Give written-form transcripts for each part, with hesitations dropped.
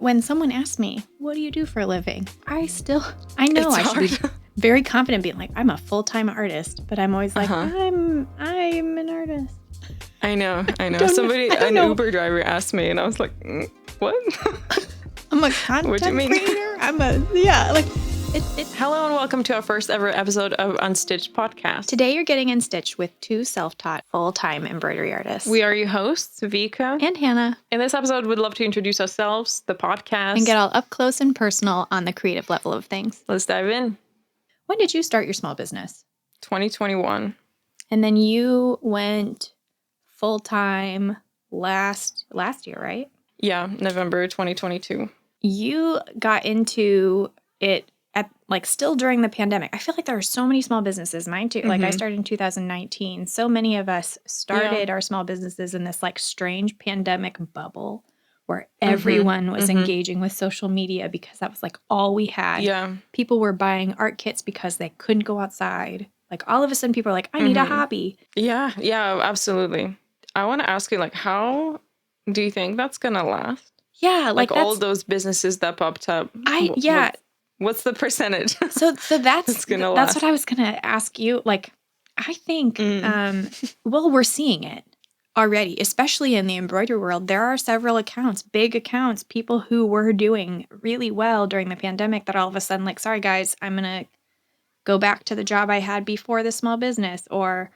when someone asks me, what do you do for a living? I know It's I should hard. be very confident being like, I'm a full-time artist, but I'm always like, I'm an artist. I know. I don't An know. Uber driver asked me, and I was like, what? I'm a content What do you mean? creator. Hello and welcome to our first ever episode of Unstitched Podcast. Today you're getting Unstitched with two self-taught full-time embroidery artists. We are your hosts, Vika and Hannah. In this episode, we'd love to introduce ourselves, the podcast, And get all up close and personal on the creative level of things. Let's dive in. When did you start your small business? 2021. And then you went full-time last year, right? Yeah, November 2022. You got into it at still during the pandemic. I feel like there are so many small businesses, mine too. Like I started in 2019. So many of us started our small businesses in this strange pandemic bubble where everyone was engaging with social media because that was all we had. Yeah. People were buying art kits because they couldn't go outside. All of a sudden people are like, I need a hobby. Yeah, absolutely. I want to ask you, how do you think that's going to last? Yeah, all those businesses that popped up. What's the percentage? So that's gonna that's last? what I was gonna ask you. I think we're seeing it already, especially in the embroidery world. There are several accounts, big accounts, people who were doing really well during the pandemic that all of a sudden sorry guys, I'm gonna go back to the job I had before the small business, or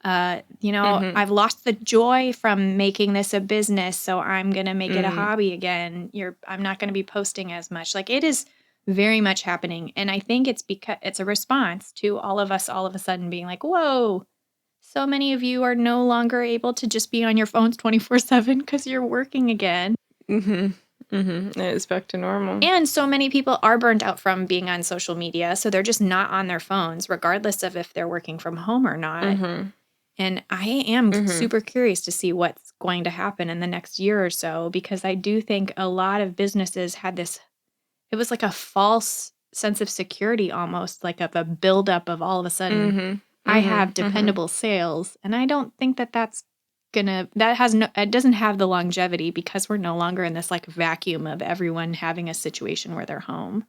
I've lost the joy from making this a business, so I'm going to make it a hobby again. I'm not going to be posting as much. It is very much happening. And I think it's because it's a response to all of us all of a sudden being like, whoa, so many of you are no longer able to just be on your phones 24/7 because you're working again. It's back to normal. And so many people are burnt out from being on social media, so they're just not on their phones, regardless of if they're working from home or not. And I am super curious to see what's going to happen in the next year or so, because I do think a lot of businesses had this, it was like a false sense of security almost, of a buildup of all of a sudden, I have dependable sales. And I don't think it doesn't have the longevity because we're no longer in this vacuum of everyone having a situation where they're home.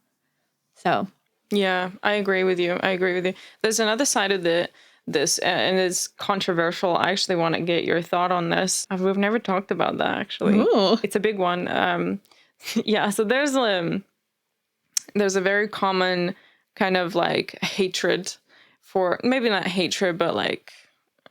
So. Yeah, I agree with you. There's another side of this, and it's controversial. I actually want to get your thought on this. We've never talked about that, actually. Ooh. It's a big one. So there's a very common kind of hatred for, maybe not hatred, but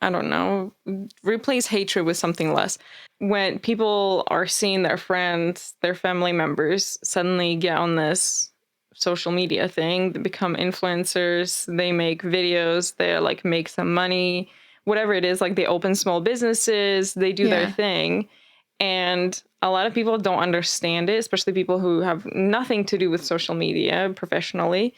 I don't know, replace hatred with something less. When people are seeing their friends, their family members suddenly get on this social media thing, they become influencers, they make videos, they make some money, whatever it is, they open small businesses, they do their thing. And a lot of people don't understand it, especially people who have nothing to do with social media professionally.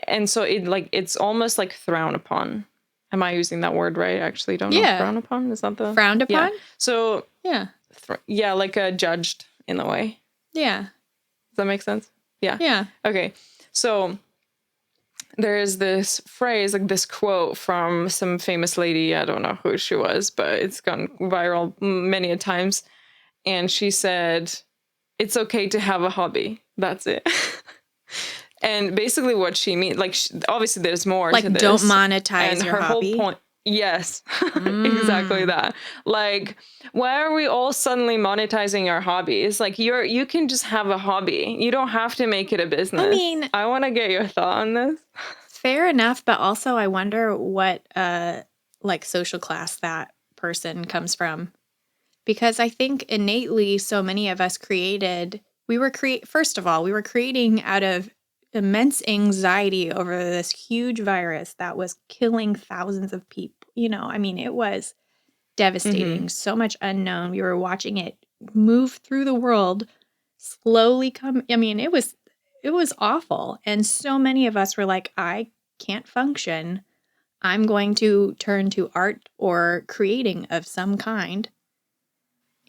And so it's almost frowned upon. Am I using that word right? I actually don't know. Frowned upon? Is that the... Frowned upon? Yeah. So... Yeah. Judged in a way. Yeah. Does that make sense? Yeah. Yeah. Okay. So there is this phrase, this quote from some famous lady. I don't know who she was, but it's gone viral many a times. And she said, "It's okay to have a hobby. That's it." And basically what she means, obviously there's more to this. Don't monetize and your her hobby. whole point. Yes, exactly that. Why are we all suddenly monetizing our hobbies? You can just have a hobby. You don't have to make it a business. I mean, I want to get your thought on this. Fair enough, but also I wonder what social class that person comes from. Because I think innately so many of us first of all, we were creating out of immense anxiety over this huge virus that was killing thousands of people. It was devastating. So much unknown. We were watching it move through the world, slowly come. It was awful. And so many of us were like, I can't function. I'm going to turn to art or creating of some kind.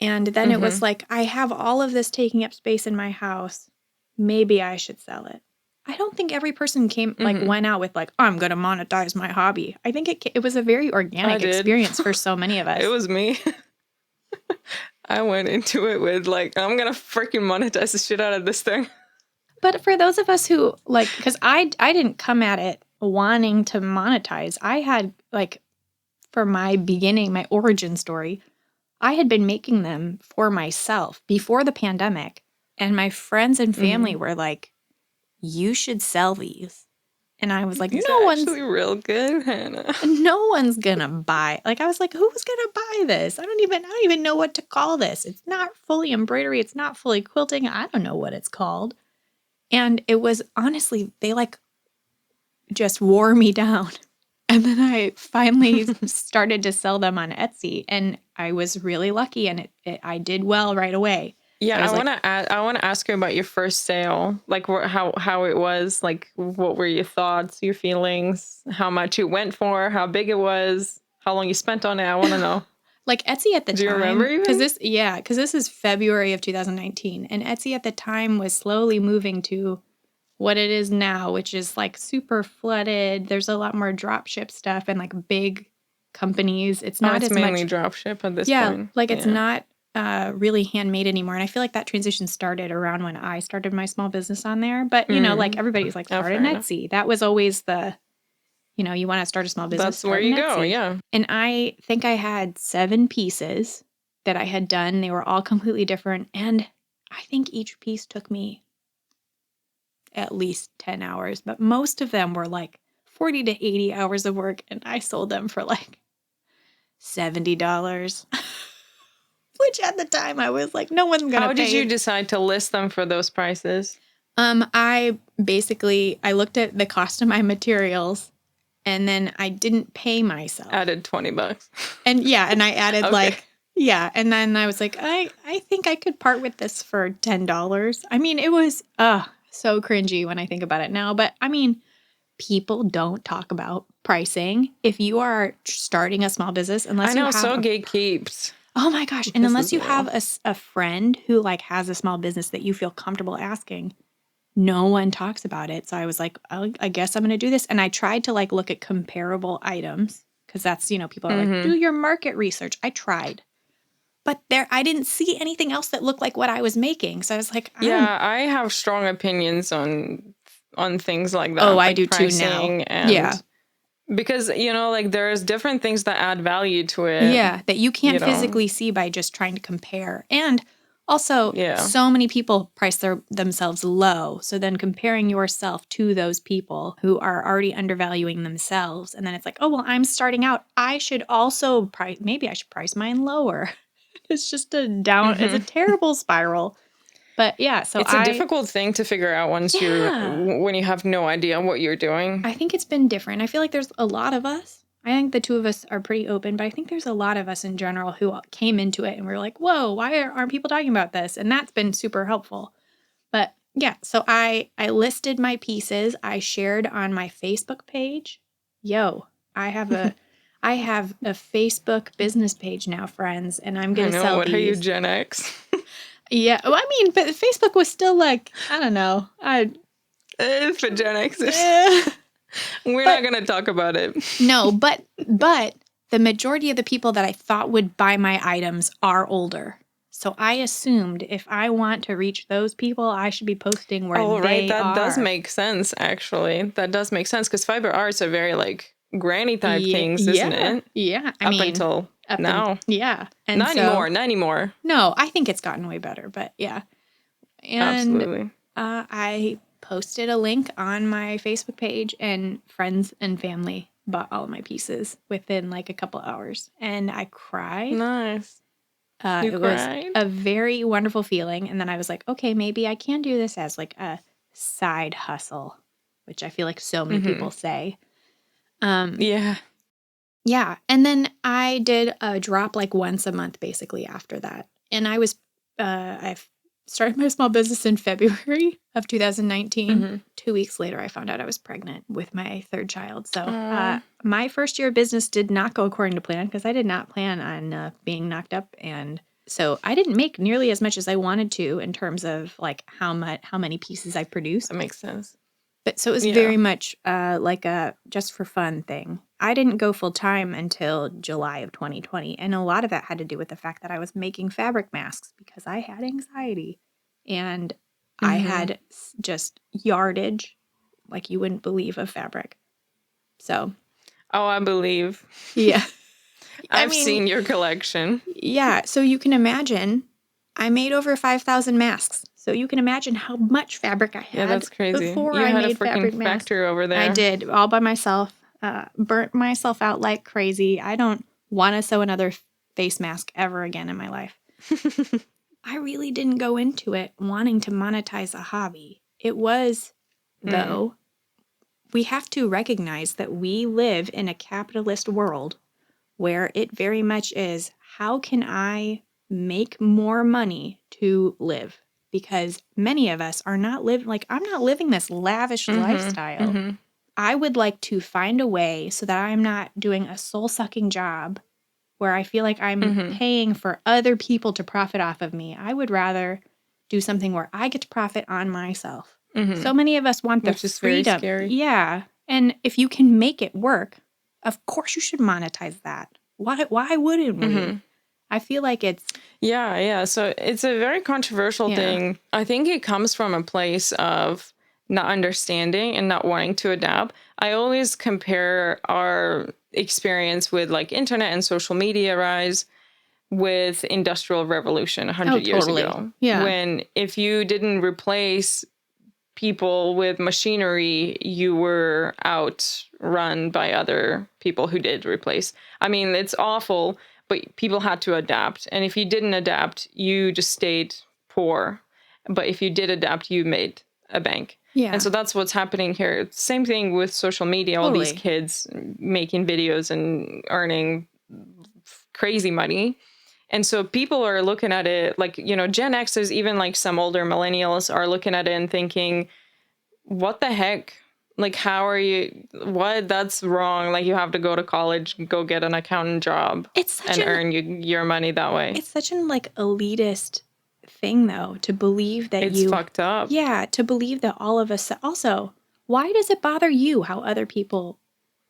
And then it was I have all of this taking up space in my house. Maybe I should sell it. I don't think every person went out with I'm going to monetize my hobby. I think it was a very organic experience for so many of us. It was me. I went into it with like, I'm gonna freaking monetize the shit out of this thing. But for those of us who like, because I didn't come at it wanting to monetize. I had like, for my beginning, my origin story, I had been making them for myself before the pandemic. And my friends and family were like, you should sell these. And I was like, These no are one's actually real good, Hannah. no one's gonna buy. Like I was like, who's gonna buy this? I don't even know what to call this. It's not fully embroidery. It's not fully quilting. I don't know what it's called. And it was honestly, they like just wore me down. And then I finally started to sell them on Etsy, and I was really lucky, and I did well right away. Yeah, So I want to ask you about your first sale, like how it was, like what were your thoughts, your feelings, how much it went for, how big it was, how long you spent on it. I want to know. like Etsy at the Do you time, remember even? because this is February of 2019, and Etsy at the time was slowly moving to what it is now, which is like super flooded. There's a lot more drop ship stuff and like big companies. It's not it's as mainly much drop ship at this yeah, point. like it's not really handmade anymore. And I feel like that transition started around when I started my small business on there. But, you know, like everybody's like, start an Etsy. That was always the, you know, you want to start a small business. That's where you go, yeah. And I think I had 7 pieces that I had done. They were all completely different. And I think each piece took me at least 10 hours. But most of them were like 40 to 80 hours of work. And I sold them for like $70. Which at the time I was like, no one's gonna pay. How did you decide to list them for those prices? I looked at the cost of my materials, and then I didn't pay myself. Added $20. And and I added and then I was like, I think I could part with this for $10. I mean, it was so cringy when I think about it now, but I mean, people don't talk about pricing if you are starting a small business unless you have gatekeeps. Oh my gosh. And unless you have a friend who like has a small business that you feel comfortable asking, no one talks about it. So I was like, I guess I'm going to do this. And I tried to like look at comparable items because that's, you know, people are like, do your market research. I tried. But I didn't see anything else that looked like what I was making. So I was like, I have strong opinions on things like that. Oh, like I do too now. And because, you know, like there's different things that add value to it. Yeah, that you can't physically see by just trying to compare. And also, so many people price themselves low. So then comparing yourself to those people who are already undervaluing themselves. And then it's like, oh, well, I'm starting out. I should also maybe I should price mine lower. It's just it's a terrible spiral. But yeah, so it's a difficult thing to figure out when you have no idea what you're doing. I think it's been different. I feel like there's a lot of us. I think the two of us are pretty open, but I think there's a lot of us in general who came into it and we're like, whoa, why aren't people talking about this? And that's been super helpful. But yeah, so I listed my pieces. I shared on my Facebook page. I have a Facebook business page now, friends, and I'm going to sell these. What are you, Gen X? Yeah, well, I mean, but Facebook was still like, I don't know. For Gen Xers. We're not going to talk about it. No, but the majority of the people that I thought would buy my items are older. So I assumed if I want to reach those people, I should be posting where they are. That does make sense, actually. That does make sense because fiber arts are very like granny type things, isn't it? Yeah. Until now. And not anymore. No, I think it's gotten way better, but yeah. And absolutely. I posted a link on my Facebook page and friends and family bought all of my pieces within like a couple hours. And I cried. Nice. It was a very wonderful feeling. And then I was like, okay, maybe I can do this as like a side hustle, which I feel like so many people say. Yeah. And then I did a drop like once a month basically after that. And I've started my small business in February of 2019. 2 weeks later, I found out I was pregnant with my 3rd child. So my first year of business did not go according to plan because I did not plan on being knocked up. And so I didn't make nearly as much as I wanted to in terms of like how many pieces I produced. That makes sense. But so it was very much like a just for fun thing. I didn't go full time until July of 2020. And a lot of that had to do with the fact that I was making fabric masks because I had anxiety and I had just yardage like you wouldn't believe of fabric. So, Oh, I believe. yeah. I've seen your collection. Yeah. So you can imagine I made over 5,000 masks. So you can imagine how much fabric I had. Yeah, that's crazy. Before You I had a made fabric freaking masks. factory over there. I did, all by myself. Burnt myself out like crazy. I don't want to sew another face mask ever again in my life. I really didn't go into it wanting to monetize a hobby. It was, though, we have to recognize that we live in a capitalist world where it very much is, how can I make more money to live? Because many of us are not living, like, I'm not living this lavish lifestyle. I would like to find a way so that I'm not doing a soul-sucking job where I feel like I'm paying for other people to profit off of me. I would rather do something where I get to profit on myself. So many of us want the Which is freedom. very scary. Yeah. And if you can make it work, of course you should monetize that. Why wouldn't we? I feel like it's... Yeah. So it's a very controversial thing. I think it comes from a place of not understanding and not wanting to adapt. I always compare our experience with like internet and social media rise with Industrial Revolution 100 years ago. Yeah. When if you didn't replace people with machinery, you were outrun by other people who did replace. I mean, it's awful, but people had to adapt. And if you didn't adapt, you just stayed poor. But if you did adapt, you made a bank. Yeah. And so that's what's happening here. Same thing with social media, all these kids making videos and earning crazy money. And so people are looking at it like, you know, Gen Xers, even like some older millennials are looking at it and thinking, what the heck? Like, how are you? What? That's wrong. Like, you have to go to college, go get an accountant job and earn your money that way. It's such an like elitist thing, though, to believe that it's fucked up. Yeah, to believe that all of us. Also, why does it bother you how other people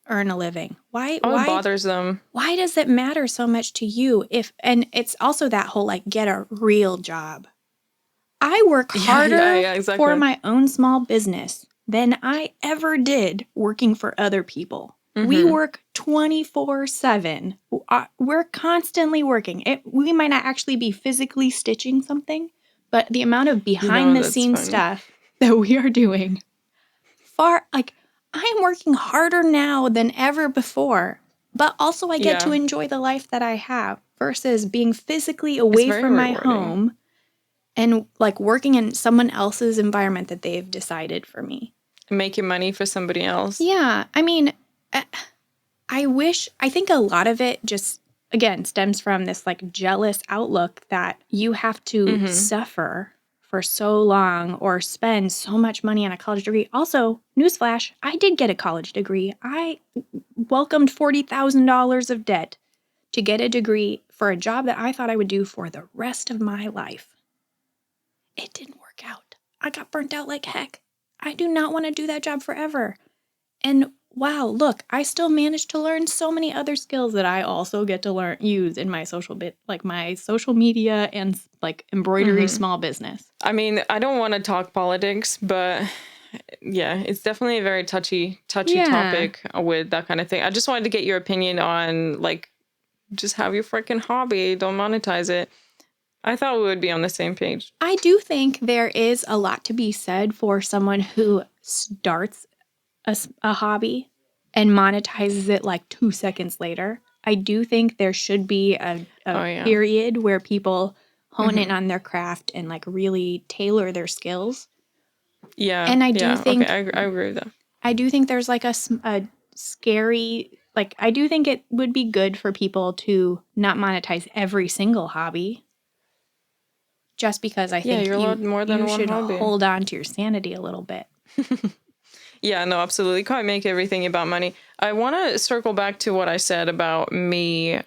earn a living? Why it bothers them. Why does it matter so much to you? And it's also that whole like get a real job. I work harder for my own small business than I ever did working for other people. We work 24/7. We're constantly working. We might not actually be physically stitching something, but the amount of behind the scenes stuff that we are doing, I am working harder now than ever before, but also I get to enjoy the life that I have versus being physically away from my home and like working in someone else's environment that they've decided for me. Making money for somebody else. Yeah. I mean, I think a lot of it just, again, stems from this like jealous outlook that you have to suffer for so long or spend so much money on a college degree. Also, newsflash, I did get a college degree. I welcomed $40,000 of debt to get a degree for a job that I thought I would do for the rest of my life. It didn't work out. I got burnt out like heck. I do not want to do that job forever. And wow, look, I still managed to learn so many other skills that I also get to use in my my social media and like embroidery small business. I mean, I don't want to talk politics, but yeah, it's definitely a very touchy topic with that kind of thing. I just wanted to get your opinion on like, just have your freaking hobby, don't monetize it. I thought we would be on the same page. I do think there is a lot to be said for someone who starts a hobby and monetizes it like 2 seconds later. I do think there should be a period where people hone in on their craft and like really tailor their skills. Yeah. And I do think... Okay, I agree with that. I do think there's like a scary... Like, I do think it would be good for people to not monetize every single hobby. Just because I think you're allowed more than one should hobby. Hold on to your sanity a little bit. Yeah, no, absolutely. Can't make everything about money. I want to circle back to what I said about me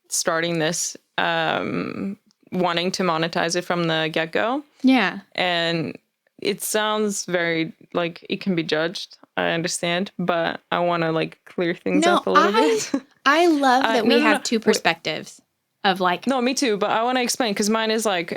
starting this, wanting to monetize it from the get-go. Yeah. And it sounds very, like, it can be judged. I understand, but I want to like clear things No, up a little bit. I love that we No, no, have no. two perspectives of like, No, me too. But I want to explain because mine is like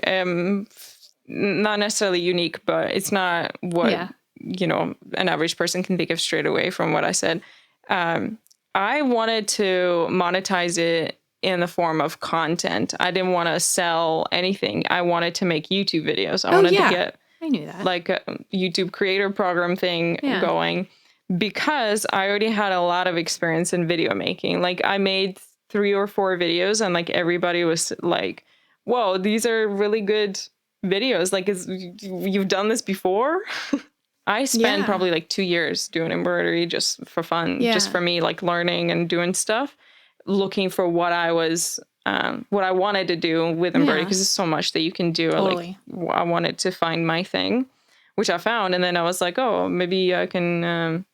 not necessarily unique, but it's not what yeah, an average person can think of straight away from what I said. I wanted to monetize it in the form of content. I didn't want to sell anything. I wanted to make YouTube videos. I oh wanted to yeah, get I knew that. like a YouTube creator program thing Yeah. going because I already had a lot of experience in video making. Like I made 3 or 4 videos and like everybody was like, whoa, these are really good videos. Like you've done this before? I spent Yeah. probably like 2 years doing embroidery just for fun, just Yeah. for me, like learning and doing stuff, looking for what I wanted to do with embroidery Yeah. because there's so much that you can do. Totally. Like I wanted to find my thing, which I found, and then I was like, oh, maybe I can,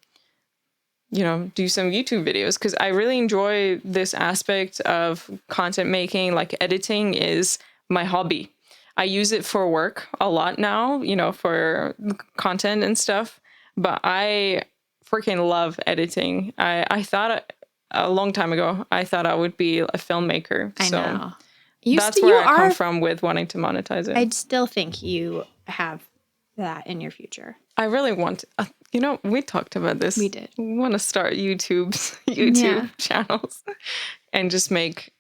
do some YouTube videos because I really enjoy this aspect of content making. Like editing is my hobby. I use it for work a lot now, for content and stuff. But I freaking love editing. I thought a long time ago, I thought I would be a filmmaker. I So know. that's where I come from with wanting to monetize it. I still think you have that in your future. I really want to, we talked about this. We did. We want to start YouTube channels and just make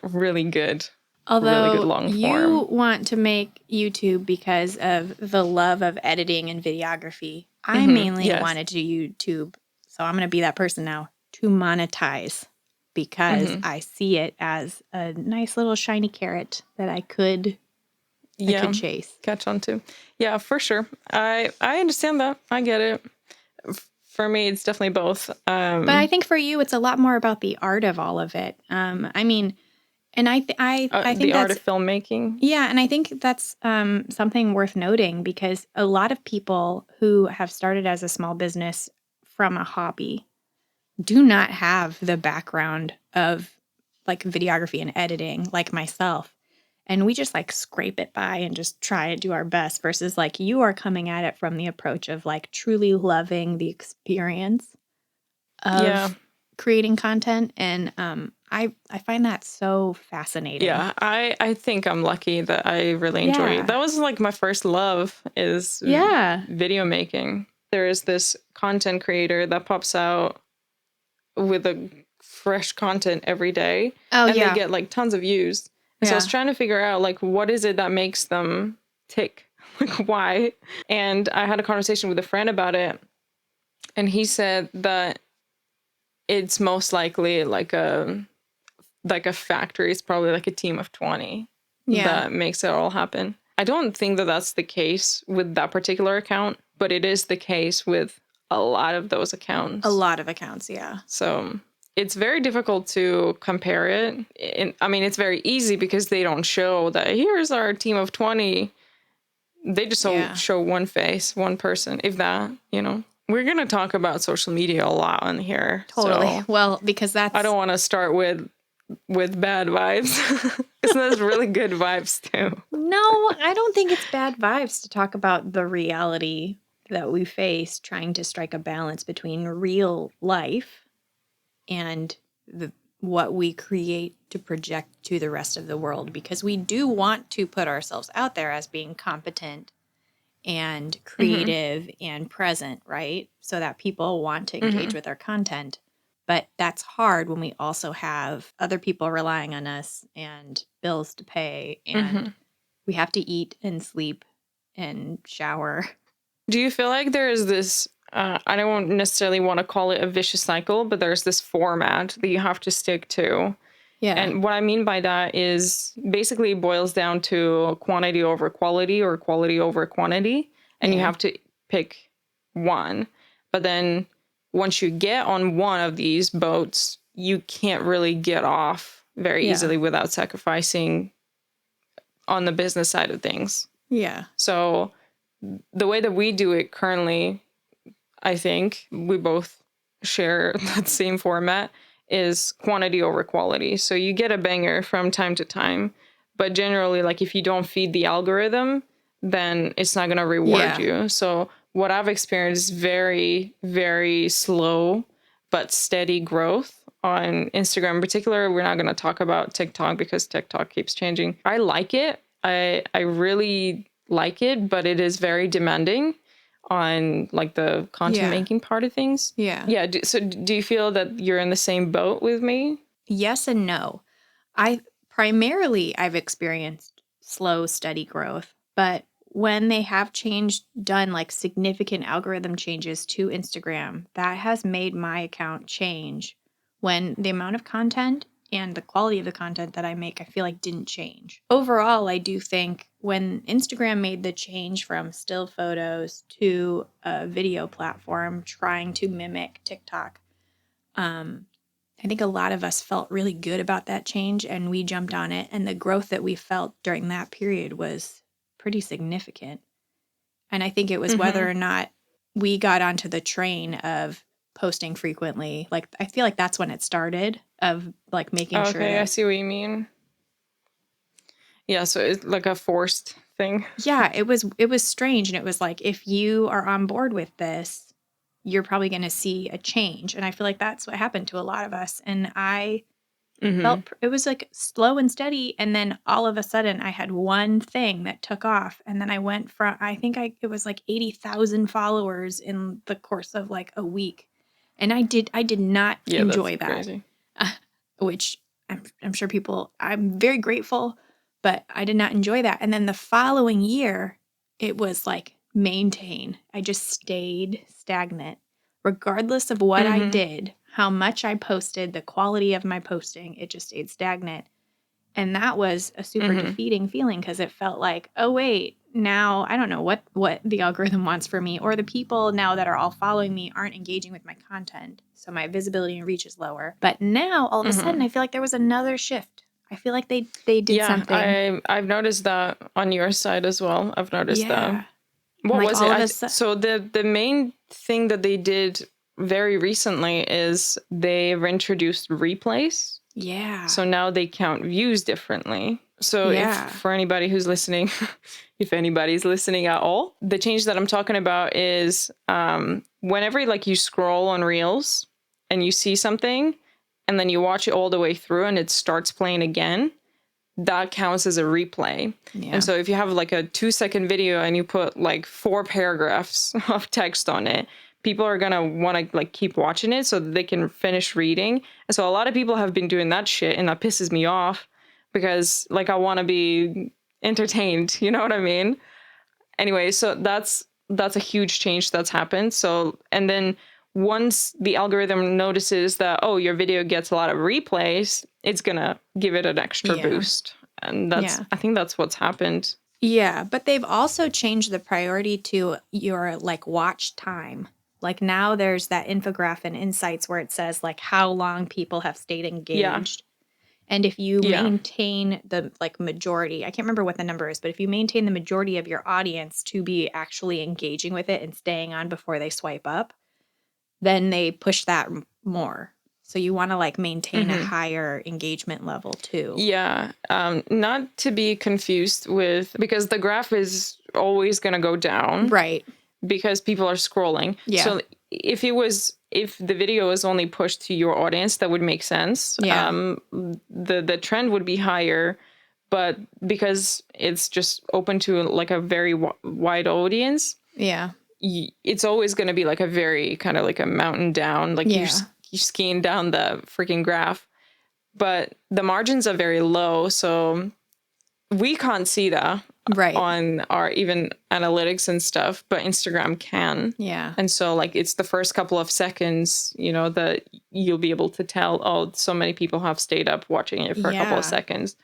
really good Although long form. you want to make YouTube because of the love of editing and videography. I mainly wanted to YouTube, so I'm going to be that person now, to monetize because I see it as a nice little shiny carrot that I could chase. Catch on to. Yeah, for sure. I understand that. I get it. For me, it's definitely both. But I think for you, it's a lot more about the art of all of it. I mean, and I think the art of filmmaking. Yeah, and I think that's something worth noting because a lot of people who have started as a small business from a hobby do not have the background of like videography and editing like myself. And we just like scrape it by and just try and do our best versus like you are coming at it from the approach of like truly loving the experience of creating content. And I find that so fascinating. Yeah, I think I'm lucky that I really enjoy it. That was like my first love is video making. There is this content creator that pops out with a fresh content every day. Oh, and they get like tons of views. So I was trying to figure out like what is it that makes them tick? Like why? And I had a conversation with a friend about it. And he said that it's most likely like a factory. It's probably like a team of 20 that makes it all happen. I don't think that that's the case with that particular account, but it is the case with a lot of those accounts. A lot of accounts, yeah. So it's very difficult to compare it. I mean, it's very easy because they don't show that here's our team of 20. They just show one face, one person, if that, We're going to talk about social media a lot on here. Totally. So well, because I don't want to start with bad vibes. Because there's really good vibes too. No, I don't think it's bad vibes to talk about the reality that we face, trying to strike a balance between real life and what we create to project to the rest of the world, because we do want to put ourselves out there as being competent and creative and present, right? So that people want to engage with our content. But that's hard when we also have other people relying on us and bills to pay, and we have to eat and sleep and shower. Do you feel like there is this, I don't necessarily want to call it a vicious cycle, but there's this format that you have to stick to? Yeah. And what I mean by that is basically it boils down to quantity over quality or quality over quantity. And you have to pick one. But then once you get on one of these boats, you can't really get off very easily without sacrificing on the business side of things. Yeah. So the way that we do it currently, I think we both share that same format, is quantity over quality. So you get a banger from time to time, but generally, like if you don't feed the algorithm, then it's not going to reward you. So what I've experienced is very, very slow but steady growth on Instagram in particular. We're not going to talk about TikTok because TikTok keeps changing. I like it. I really like it, but it is very demanding on like the content Yeah. making part of things. Yeah. Yeah. So do you feel that you're in the same boat with me? Yes and no. I've experienced slow, steady growth, but when they have done like significant algorithm changes to Instagram, that has made my account change when the amount of content and the quality of the content that I make, I feel like didn't change. Overall, I do think when Instagram made the change from still photos to a video platform trying to mimic TikTok, I think a lot of us felt really good about that change and we jumped on it. And the growth that we felt during that period was pretty significant. And I think it was whether or not we got onto the train of posting frequently. Like, I feel like that's when it started, of like making sure Okay, I that, see what you mean. Yeah, so it's like a forced thing. yeah, it was strange. And it was like, if you are on board with this, you're probably going to see a change. And I feel like that's what happened to a lot of us. And I Mm-hmm. it was like slow and steady, and then all of a sudden I had one thing that took off, and then I went from, it was like 80,000 followers in the course of like a week, and I did not Yeah, that's enjoy that. crazy. Which I'm sure I'm very grateful, but I did not enjoy that. And then the following year it was like maintain. I just stayed stagnant regardless of what I Mm-hmm. did, how much I posted, the quality of my posting, it just stayed stagnant. And that was a super Mm-hmm. defeating feeling because it felt like, oh wait, now I don't know what the algorithm wants for me, or the people now that are all following me aren't engaging with my content. So my visibility and reach is lower. But now all of a sudden I feel like there was another shift. I feel like they did something. I've noticed that on your side as well. I've noticed that. Yeah. What Like was all it? of a sudden. So the main thing that they did very recently is they've introduced replays. Yeah. So now they count views differently. So Yeah. if for anybody who's listening, if anybody's listening at all, the change that I'm talking about is whenever like you scroll on Reels and you see something and then you watch it all the way through and it starts playing again, that counts as a replay. Yeah. And so if you have like a 2-second video and you put like 4 paragraphs of text on it, people are going to want to like keep watching it so that they can finish reading. And so a lot of people have been doing that shit, and that pisses me off because like I want to be entertained, you know what I mean? Anyway, so that's a huge change that's happened. So, and then once the algorithm notices that, oh, your video gets a lot of replays, it's going to give it an extra Yeah. boost. And I think that's what's happened. Yeah, but they've also changed the priority to your like watch time. Like now there's that infographic and insights where it says like how long people have stayed engaged. And if you maintain the like majority, I can't remember what the number is, but if you maintain the majority of your audience to be actually engaging with it and staying on before they swipe up, then they push that more. So you want to like maintain a higher engagement level too. Yeah. Not to be confused with, because the graph is always going to go down. Right. Because people are scrolling. Yeah. So if the video is only pushed to your audience, that would make sense. Yeah. The trend would be higher, but because it's just open to like a very wide audience, Yeah. It's always going to be like a very kind of like a mountain down, like you're skiing down the freaking graph. But the margins are very low, so we can't see that on our even analytics and stuff, but Instagram can. Yeah. And so like it's the first couple of seconds, you know, that you'll be able to tell, oh, so many people have stayed up watching it for a couple of seconds.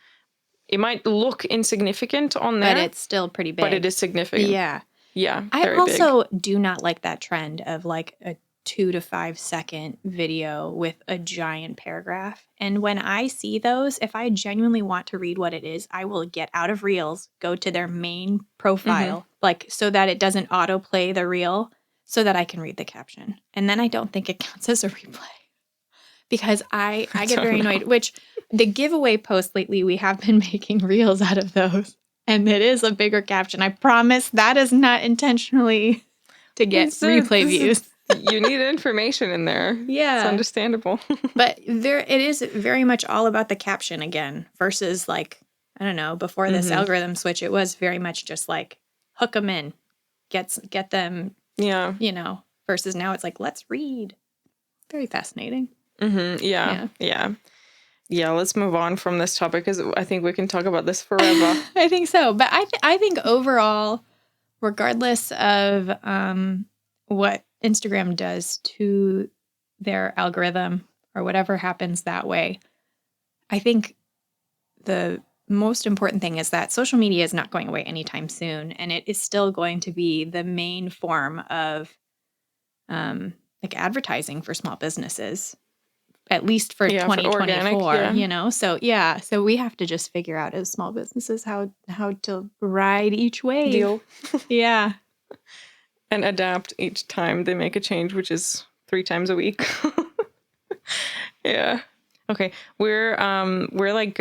It might look insignificant on there, but it's still pretty big. But it is significant. Yeah. Yeah. I also do not like that trend of like a 2 to 5 second video with a giant paragraph. And when I see those, if I genuinely want to read what it is, I will get out of Reels, go to their main profile, like so that it doesn't autoplay the reel so that I can read the caption. And then I don't think it counts as a replay because I get very annoyed, which the giveaway posts lately, we have been making reels out of those. And it is a bigger caption. I promise that is not intentionally. to get replay views. You need information in there. Yeah. It's understandable. But it is very much all about the caption again versus like, I don't know, before this algorithm switch, it was very much just like hook them in, get them, Yeah. you know, versus now it's like, let's read. Very fascinating. Yeah. Yeah, let's move on from this topic because I think we can talk about this forever. I think so. But I think overall, regardless of what Instagram does to their algorithm or whatever happens that way, I think the most important thing is that social media is not going away anytime soon. And it is still going to be the main form of like advertising for small businesses. At least for 2024, organic, you know? So, so we have to just figure out as small businesses how to ride each wave. Deal. Yeah. And adapt each time they make a change, which is 3 times a week. Yeah. Okay. We're like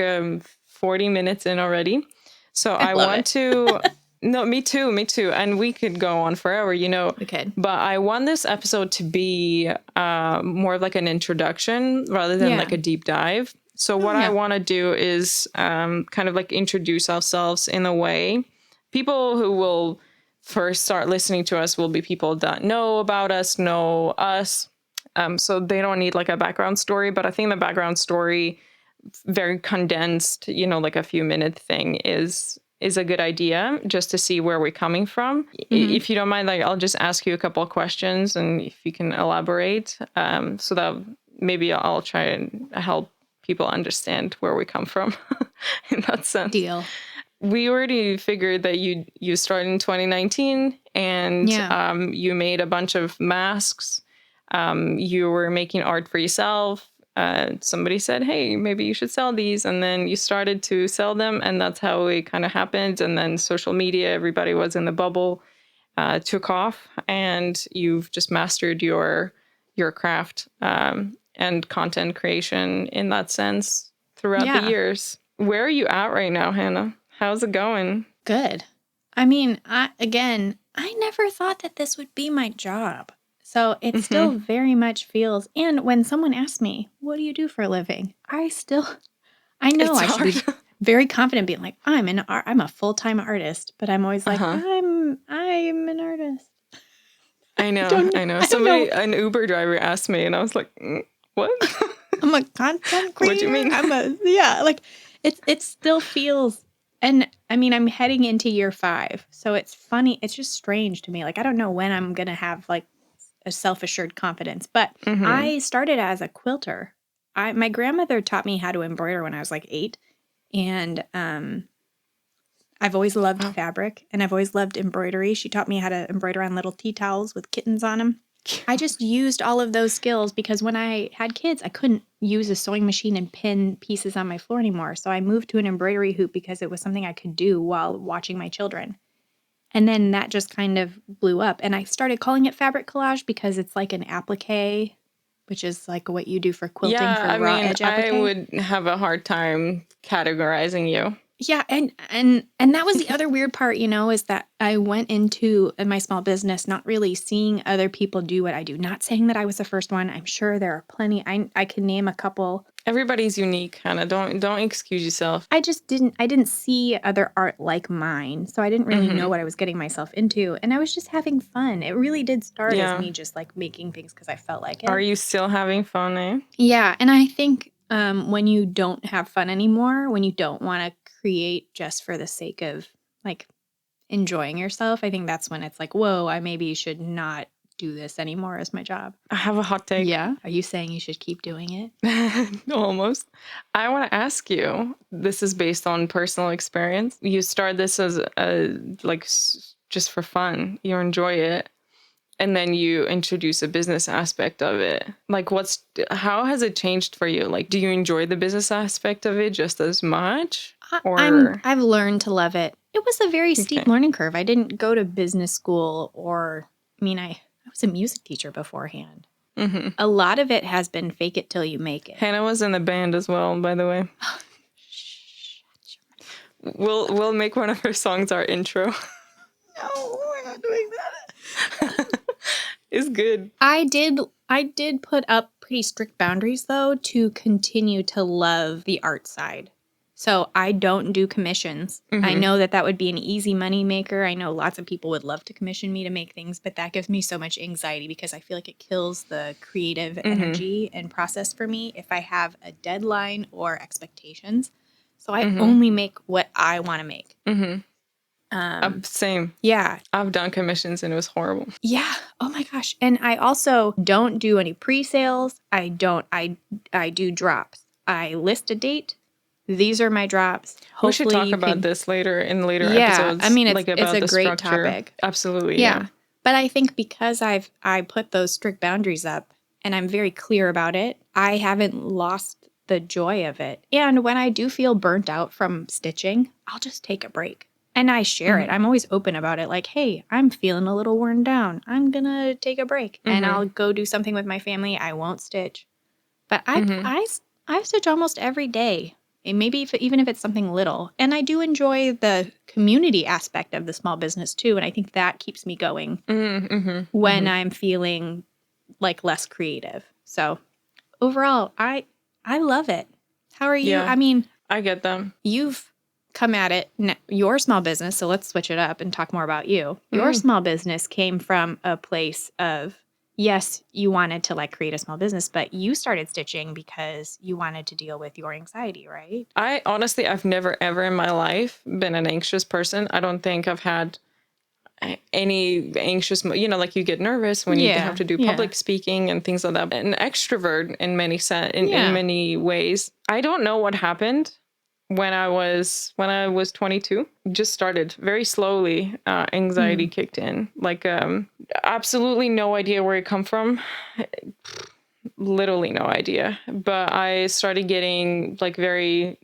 40 minutes in already. So I want to No, me too. And we could go on forever, you know. We could. But I want this episode to be more of like an introduction rather than like a deep dive. So what I want to do is kind of like introduce ourselves in a way. People who will first start listening to us will be people that know about us, know us. So they don't need like a background story. But I think the background story, very condensed, you know, like a few minute thing is a good idea just to see where we're coming from. If you don't mind, like I'll just ask you a couple of questions and if you can elaborate, so that maybe I'll try and help people understand where we come from in that sense. Deal. We already figured that you started in 2019 and you made a bunch of masks. You were making art for yourself. Somebody said, hey, maybe you should sell these. And then you started to sell them. And that's how it kind of happened. And then social media, everybody was in the bubble, took off. And you've just mastered your craft and content creation in that sense throughout the years. Where are you at right now, Hannah? How's it going? Good. I mean, I never thought that this would be my job. So it still very much feels, and when someone asks me, what do you do for a living? I know I should be very confident being like, I'm a full-time artist, but I'm always like, I'm an artist. I know. Somebody, an Uber driver asked me and I was like, what? I'm a content creator. What do you mean? Like it still feels, and I mean, I'm heading into year 5. So it's funny. It's just strange to me. Like, I don't know when I'm going to have like a self-assured confidence. But I started as a quilter. My grandmother taught me how to embroider when I was like 8. And I've always loved fabric and I've always loved embroidery. She taught me how to embroider on little tea towels with kittens on them. I just used all of those skills because when I had kids, I couldn't use a sewing machine and pin pieces on my floor anymore. So I moved to an embroidery hoop because it was something I could do while watching my children. And then that just kind of blew up. And I started calling it fabric collage because it's like an applique, which is like what you do for quilting for raw edge applique. I would have a hard time categorizing you. Yeah, and that was the other weird part, you know, is that I went into my small business not really seeing other people do what I do. Not saying that I was the first one. I'm sure there are plenty. I can name a couple. Everybody's unique, Hannah. Don't excuse yourself. I didn't see other art like mine, so I didn't really know what I was getting myself into, and I was just having fun. It really did start as me just like making things because I felt like it. Are you still having fun, eh? Yeah, and I think when you don't have fun anymore, when you don't want to create just for the sake of like enjoying yourself, I think that's when it's like, whoa, I maybe should not do this anymore as my job. I have a hot take. Yeah? Are you saying you should keep doing it? Almost. I want to ask you, this is based on personal experience. You start this as just for fun. You enjoy it. And then you introduce a business aspect of it. Like how has it changed for you? Like, do you enjoy the business aspect of it just as much? I've learned to love it. It was a very steep learning curve. I didn't go to business school I was a music teacher beforehand. A lot of it has been fake it till you make it. Hannah was in the band as well, by the way. We'll make one of her songs our intro. No, we're not doing that. is good. I did put up pretty strict boundaries though to continue to love the art side. So I don't do commissions. I Mhm. know that that would be an easy money maker. I know lots of people would love to commission me to make things, but that gives me so much anxiety because I feel like it kills the creative energy and process for me if I have a deadline or expectations. So I only make what I want to make. Same. Yeah. I've done commissions and it was horrible. Yeah. Oh my gosh. And I also don't do any pre-sales. I do drops. I list a date. These are my drops. We should Hopefully talk you about can. this later in later Yeah. episodes. I mean, like it's about a the great structure. topic. Absolutely. Yeah. Yeah. But I think because I put those strict boundaries up and I'm very clear about it, I haven't lost the joy of it. And when I do feel burnt out from stitching, I'll just take a break. And I share it. I'm always open about it. Like, hey, I'm feeling a little worn down. I'm going to take a break. And I'll go do something with my family. I won't stitch. But I stitch almost every day. And maybe even if it's something little. And I do enjoy the community aspect of the small business too. And I think that keeps me going when I'm feeling like less creative. So overall, I love it. How are you? Yeah. I mean, I get them. you've come at it, your small business, so let's switch it up and talk more about you. Your small business came from a place of, yes, you wanted to like create a small business, but you started stitching because you wanted to deal with your anxiety, right? I've never ever in my life been an anxious person. I don't think I've had any anxious, like you get nervous when you have to do public speaking and things like that. An extrovert in many ways. I don't know what happened when I was 22. Just started very slowly. Anxiety kicked in. Like absolutely no idea where it come from. Literally no idea. But I started getting like very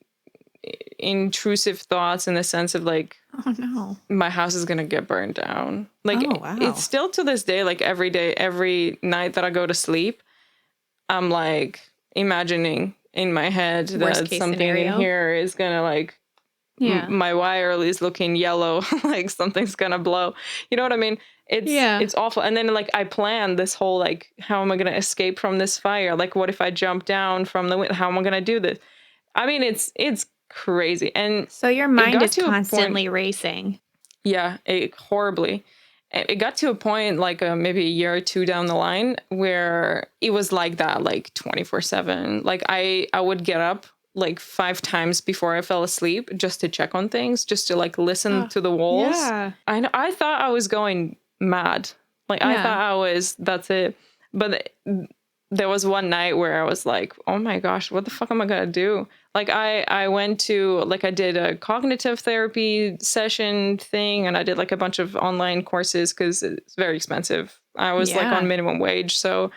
intrusive thoughts in the sense of like, oh no, my house is gonna get burned down. Like, oh, wow. It's still to this day, like every night that I go to sleep, I'm like imagining in my head Worst that case something scenario. in here is gonna like, my wire is looking yellow, like something's gonna blow. You know what I mean? It's awful. And then like I plan this whole like, how am I gonna escape from this fire? Like, what if I jump down from the window? How am I gonna do this? I mean, it's crazy. And so your mind is to a point- constantly racing. Yeah, horribly. It got to a point like maybe a year or two down the line where it was like that, like 24/7. Like I would get up like 5 times before I fell asleep just to check on things, just to like listen to the walls. Yeah. I thought I was going mad. Like I thought that's it. But there was one night where I was like, oh my gosh, what the fuck am I gonna do? Like I went to, like I did a cognitive therapy session thing, and I did like a bunch of online courses because it's very expensive. I was like on minimum wage, so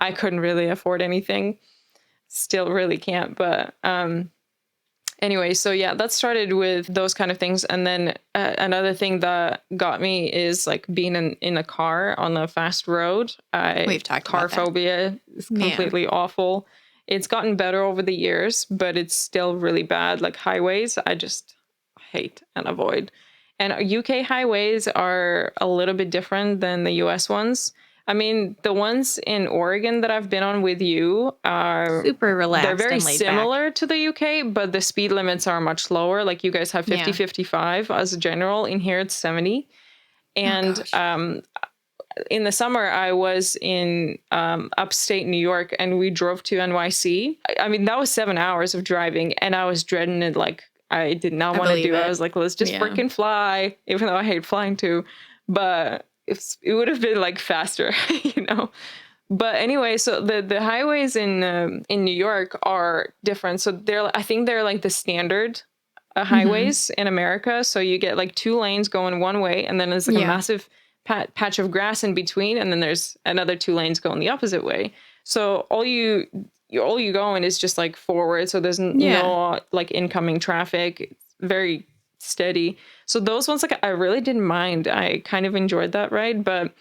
I couldn't really afford anything. Still really can't, but anyway, so yeah, that started with those kind of things. And then another thing that got me is like being in a car on a fast road. We've talked car about that. phobia is completely awful. It's gotten better over the years, but it's still really bad. Like highways, I just hate and avoid. And UK highways are a little bit different than the US ones. I mean, the ones in Oregon that I've been on with you are super relaxed. They're very and laid similar back. to the UK, but the speed limits are much lower. Like you guys have 50, 55 as a general. In here, it's 70. And in the summer, I was in upstate New York, and we drove to NYC. I mean, that was 7 hours of driving, and I was dreading it. Like I did not want to do it. I was like, let's just freaking fly, even though I hate flying too. But it would have been like faster, you know. But anyway, so the highways in New York are different. So I think they're like the standard highways in America. So you get like 2 lanes going one way, and then there's like a massive patch of grass in between, and then there's another 2 lanes going the opposite way. So all you going is just like forward. So there's no like incoming traffic. It's very steady. So those ones, like I really didn't mind. I kind of enjoyed that ride, but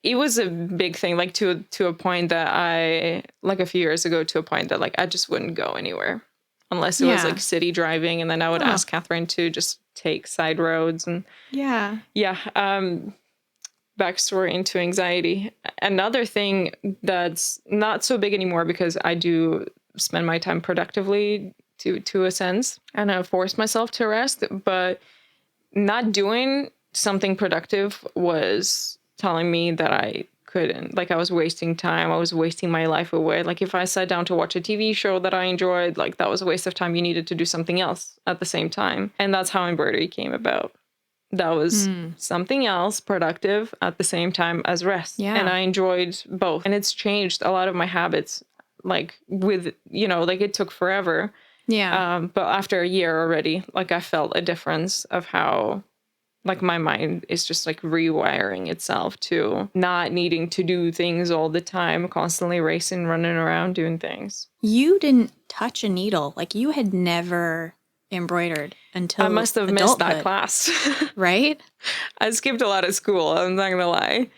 it was a big thing, like to a point that like a few years ago, to a point that like I just wouldn't go anywhere unless it was like city driving, and then I would ask Catherine to just take side roads and backstory into anxiety. Another thing that's not so big anymore because I do spend my time productively to a sense, and I force myself to rest, but not doing something productive was telling me that I couldn't. Like, I was wasting time. I was wasting my life away. Like, if I sat down to watch a TV show that I enjoyed, like, that was a waste of time. You needed to do something else at the same time. And that's how embroidery came about. That was something else productive at the same time as rest. Yeah. And I enjoyed both. And it's changed a lot of my habits, like, with, like, it took forever. Yeah. But after a year already, like, I felt a difference of how, like, my mind is just like rewiring itself to not needing to do things all the time, constantly racing, running around, doing things. You didn't touch a needle. Like, you had never embroidered until I must have missed that class. Right? I skipped a lot of school, I'm not gonna lie.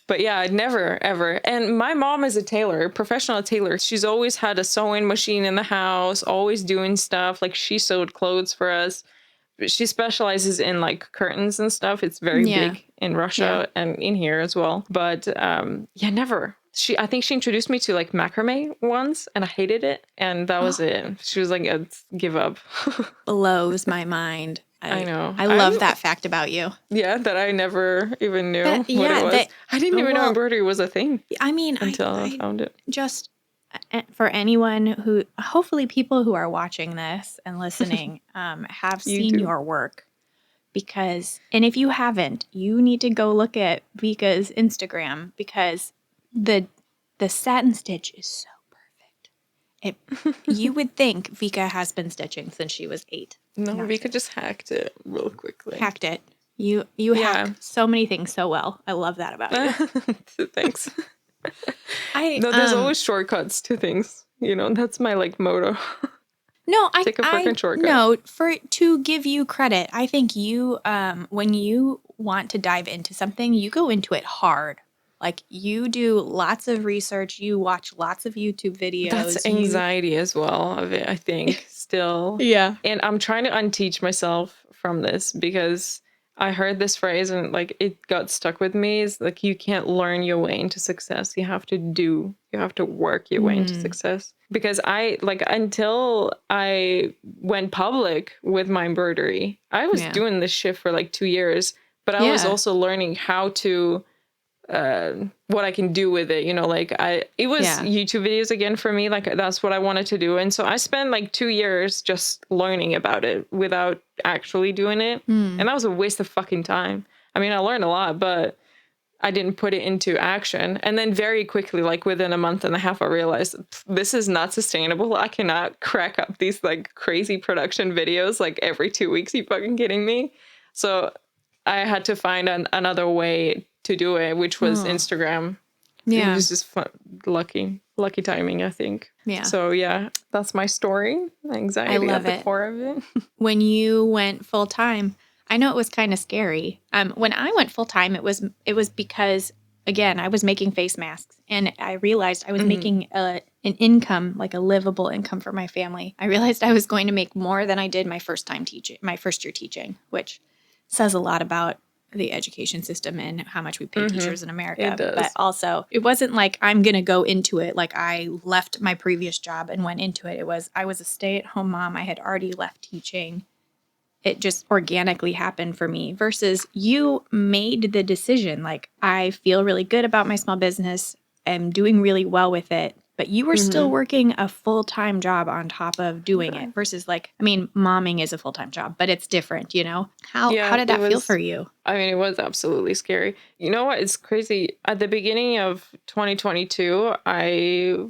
But yeah, I'd never, ever. And my mom is a tailor, professional tailor. She's always had a sewing machine in the house, always doing stuff. Like, she sewed clothes for us. She specializes in, like, curtains and stuff. It's very big in Russia and in here as well. But never. I think she introduced me to, like, macrame once, and I hated it. And that was it. She was like, give up. Blows my mind. I know. I love that fact about you. Yeah, that I never even knew what it was. I didn't even know embroidery was a thing. I mean, until I found it. Just for anyone who, hopefully people who are watching this and listening have seen your work. Because, and if you haven't, you need to go look at Vika's Instagram, because the satin stitch is so perfect. You would think Vika has been stitching since she was 8. No, Vika just hacked it real quickly. Hacked it. You hack so many things so well. I love that about you. Thanks. There's always shortcuts to things. That's my, like, motto. No, take a freaking shortcut. No, to give you credit, I think you, when you want to dive into something, you go into it hard. Like, you do lots of research, you watch lots of YouTube videos. That's anxiety as well of it, I think, still. Yeah. And I'm trying to unteach myself from this, because I heard this phrase and, like, it got stuck with me. It's like, you can't learn your way into success. You have to work your way into success. Because until I went public with my embroidery, I was doing this shit for like 2 years, but I was also learning how to, what I can do with it. It was YouTube videos again for me. Like, that's what I wanted to do. And so I spent like 2 years just learning about it without actually doing it. And that was a waste of fucking time. I mean, I learned a lot, but I didn't put it into action. And then very quickly, like within a month and a half, I realized this is not sustainable. I cannot crack up these like crazy production videos like every 2 weeks. You fucking kidding me? So I had to find another way to do it, which was Instagram. Yeah. It was just lucky timing, I think. Yeah. So yeah, that's my story. Anxiety at the core of it. When you went full time, I know it was kind of scary. When I went full time, it was because, again, I was making face masks, and I realized I was making an income, like a livable income for my family. I realized I was going to make more than I did my first year teaching, which says a lot about the education system and how much we pay teachers in America. It does. But also, it wasn't like I'm going to go into it. Like, I left my previous job and went into it. I was a stay-at-home mom. I had already left teaching. It just organically happened for me, versus you made the decision. Like, I feel really good about my small business. I'm doing really well with it. But you were still working a full-time job on top of doing it, versus, like, I mean, momming is a full-time job, but it's different, How did that feel for you? I mean, it was absolutely scary. You know what? It's crazy. At the beginning of 2022, I,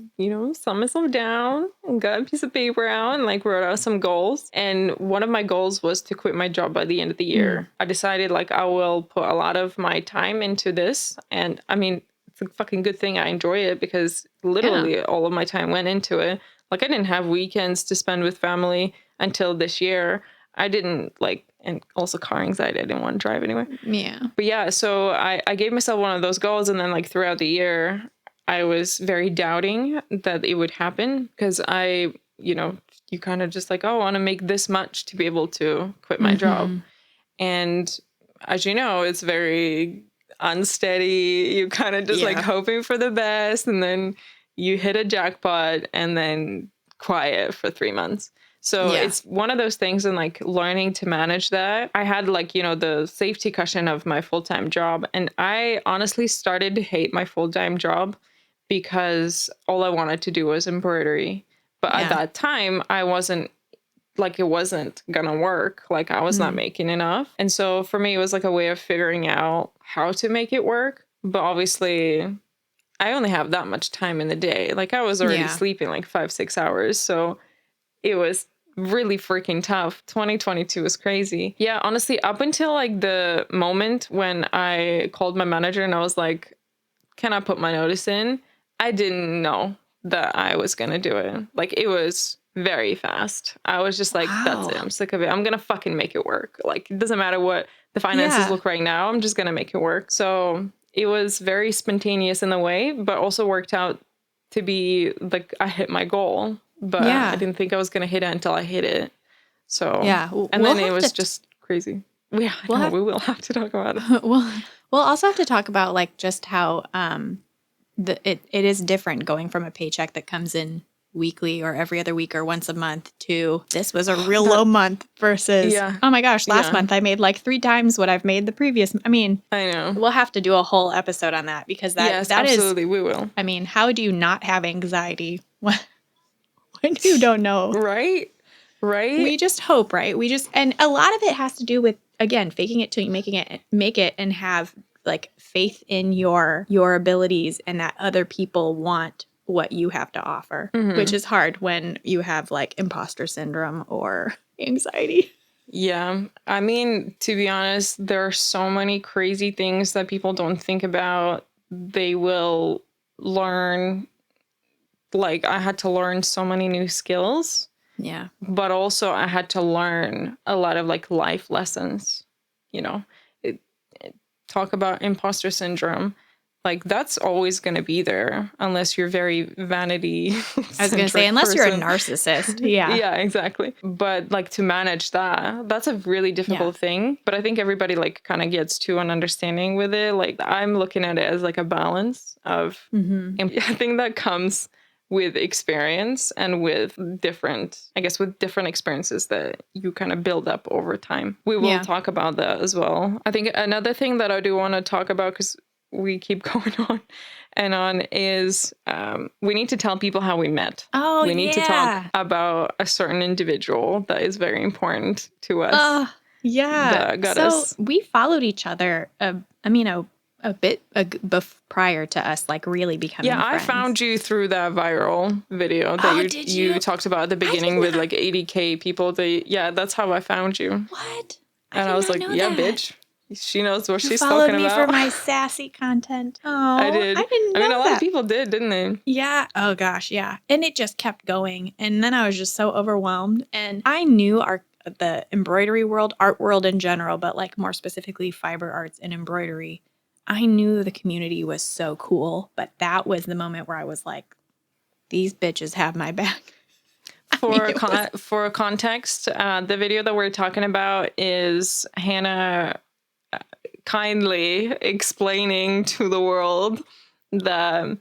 sat myself down and got a piece of paper out and like wrote out some goals. And one of my goals was to quit my job by the end of the year. I decided like I will put a lot of my time into this. And I mean, it's a fucking good thing I enjoy it, because literally all of my time went into it. Like, I didn't have weekends to spend with family until this year. I didn't and also car anxiety. I didn't want to drive anywhere. Yeah. But yeah, so I gave myself one of those goals. And then like throughout the year, I was very doubting that it would happen, because you kind of just like, oh, I want to make this much to be able to quit my job. And as you know, it's very unsteady. You kind of just like Yeah. hoping for the best, and then you hit a jackpot and then quiet for 3 months. So Yeah. it's one of those things, and like learning to manage that. I had like, the safety cushion of my full-time job, and I honestly started to hate my full-time job because all I wanted to do was embroidery. But at Yeah. that time, I wasn't like, it wasn't gonna work. Like, I was not making enough. And so for me, it was like a way of figuring out how to make it work. But obviously, I only have that much time in the day. Like, I was already Yeah. sleeping like 5-6 hours. So it was really freaking tough. 2022 was crazy. Yeah, honestly, up until like the moment when I called my manager and I was like, can I put my notice in? I didn't know that I was going to do it. Like, it was very fast. I was just like, that's it. Wow. I'm sick of it. I'm going to fucking make it work. Like, it doesn't matter what the finances Yeah. look right now. I'm just going to make it work. So it was very spontaneous in a way, but also worked out to be like, I hit my goal, but I Yeah. didn't think I was going to hit it until I hit it. So, Yeah. and We'll then it have was to just crazy. Yeah, I we'll know. have We will have to talk about it. we'll also have to talk about like just how it is different going from a paycheck that comes in weekly or every other week or once a month to this was a real low month versus Yeah. oh my gosh, last Yeah. month I made like 3 times what I've made the previous. I mean, I know. we'll have to do a whole episode on that because Yes, that is, absolutely, we will. I mean, how do you not have anxiety when you don't know? Right? We just hope, right? And a lot of it has to do with, again, faking it till you make it and have like faith in your abilities and that other people want what you have to offer, which is hard when you have like imposter syndrome or anxiety. Yeah. I mean, to be honest, there are so many crazy things that people don't think about. They will learn. Like, I had to learn so many new skills, Yeah. but also I had to learn a lot of like life lessons. You know, talk about imposter syndrome. Like, that's always going to be there unless you're very vanity. I was going to say, unless you're a person. narcissist. Yeah. Yeah, exactly. But like, to manage that's a really difficult thing. But I think everybody like kind of gets to an understanding with it. Like, I'm looking at it as like a balance of, I think that comes with experience and with different experiences that you kind of build up over time. We will talk about that as well. I think another thing that I do want to talk about, because we keep going on and on, is we need to tell people how we met. Oh, we need to talk about a certain individual that is very important to us. Yeah. That got us. We followed each other, a bit prior to us like really becoming friends. I found you through that viral video that you talked about at the beginning with like 80K people. That's how I found you. What? And I was like, yeah, bitch. She knows what she's followed talking me about. for my sassy content. Oh, I did. I didn't know I mean, a lot that. of people did, didn't they? Yeah. Oh gosh, yeah. And it just kept going. And then I was just so overwhelmed. And I knew the embroidery world, art world in general, but like more specifically fiber arts and embroidery. I knew the community was so cool, but that was the moment where I was like, these bitches have my back. For context, the video that we're talking about is Hannah kindly explaining to the world that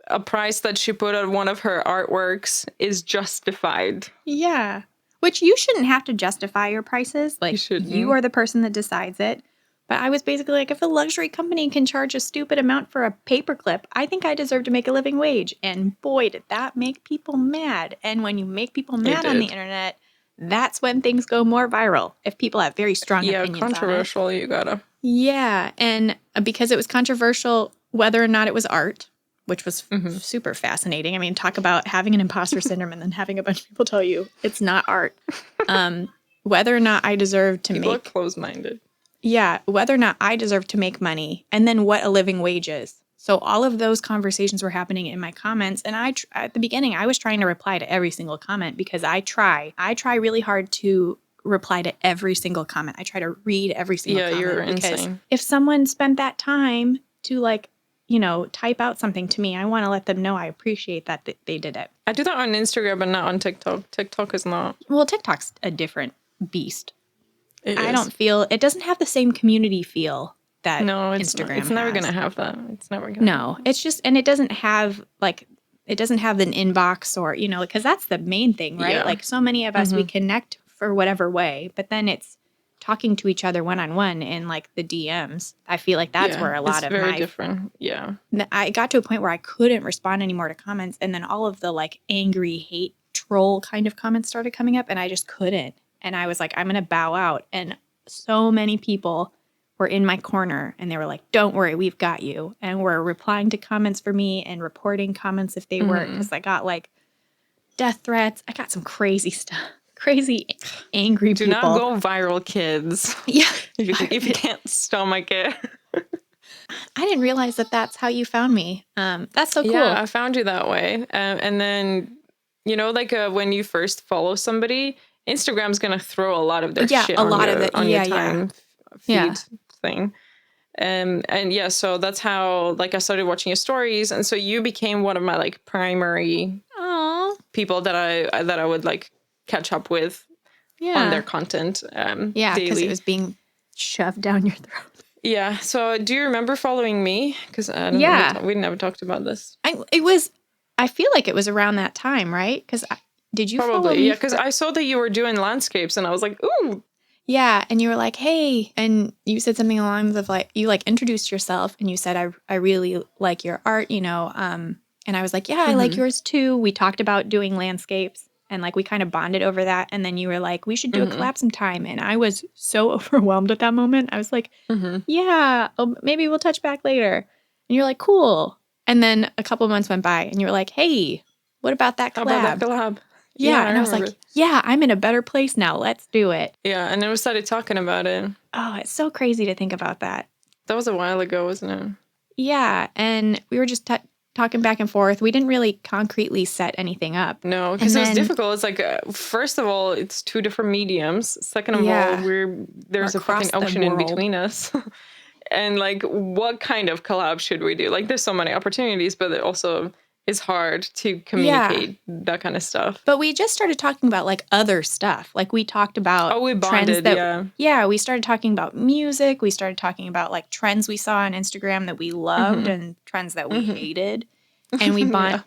a price that she put on one of her artworks is justified. Yeah. Which you shouldn't have to justify your prices. Like, you are the person that decides it. But I was basically like, if a luxury company can charge a stupid amount for a paperclip, I think I deserve to make a living wage. And boy, did that make people mad. And when you make people mad on the internet, that's when things go more viral. If people have very strong opinions on it. Controversial, you gotta. Yeah. And because it was controversial, whether or not it was art, which was super fascinating. I mean, talk about having an imposter syndrome and then having a bunch of people tell you it's not art. Whether or not I deserve to people are closed-minded. Yeah, whether or not I deserve to make money, and then what a living wage is. So all of those conversations were happening in my comments, and at the beginning, I was trying to reply to every single comment because I try really hard to reply to every single comment. I try to read every single comment. Yeah, you're because insane. If someone spent that time to type out something to me, I want to let them know I appreciate that they did it. I do that on Instagram, but not on TikTok. TikTok is not. Well, TikTok's a different beast. It doesn't have the same community feel that No, Instagram it's never has. gonna have that. It's never gonna. No, it's just, and it doesn't have like, it doesn't have an inbox or, because that's the main thing, right? Yeah. Like so many of us, we connect for whatever way, but then it's talking to each other one-on-one in like the DMs. I feel like that's where a lot it's of very different. Yeah. I got to a point where I couldn't respond anymore to comments. And then all of the like angry hate troll kind of comments started coming up and I just couldn't. And I was like, I'm going to bow out. And so many people were in my corner and they were like, don't worry, we've got you. And were replying to comments for me and reporting comments if they were, because I got like death threats. I got some crazy stuff, crazy angry Do people. not go viral, kids. Yeah. if you can't stomach it. I didn't realize that that's how you found me. That's so cool. Yeah, I found you that way. And then, like when you first follow somebody, Instagram's going to throw a lot of their shit a lot of it. on your time feed thing. And so that's how like I started watching your stories. And so you became one of my like primary people that I would like catch up with on their content because daily. it was being shoved down your throat. Yeah. So do you remember following me? Because we never talked about this. I feel like it was around that time, right? Because did you follow me? Yeah, because I saw that you were doing landscapes and I was like, ooh. Yeah, and you were like, hey, and you said something along the lines of like, you like introduced yourself and you said, I really like your art, and I was like, yeah, I like yours too. We talked about doing landscapes and like we kind of bonded over that. And then you were like, we should do a collab sometime. And I was so overwhelmed at that moment. I was like, yeah, maybe we'll touch back later. And you're like, cool. And then a couple of months went by and you were like, hey, what about that collab? How about that collab? Yeah, and I was like, yeah, I'm in a better place now. Let's do it. Yeah, and then we started talking about it. Oh, it's so crazy to think about that. That was a while ago, wasn't it? Yeah, and we were just talking back and forth. We didn't really concretely set anything up. No, because it was difficult. It's like, first of all, it's two different mediums. Second of all, there's a fucking ocean in between us. And like, what kind of collab should we do? Like, there's so many opportunities, but it also is hard to communicate that kind of stuff. But we just started talking about like other stuff. Like we talked about we bonded, we started talking about music. We started talking about like trends we saw on Instagram that we loved and trends that we hated. And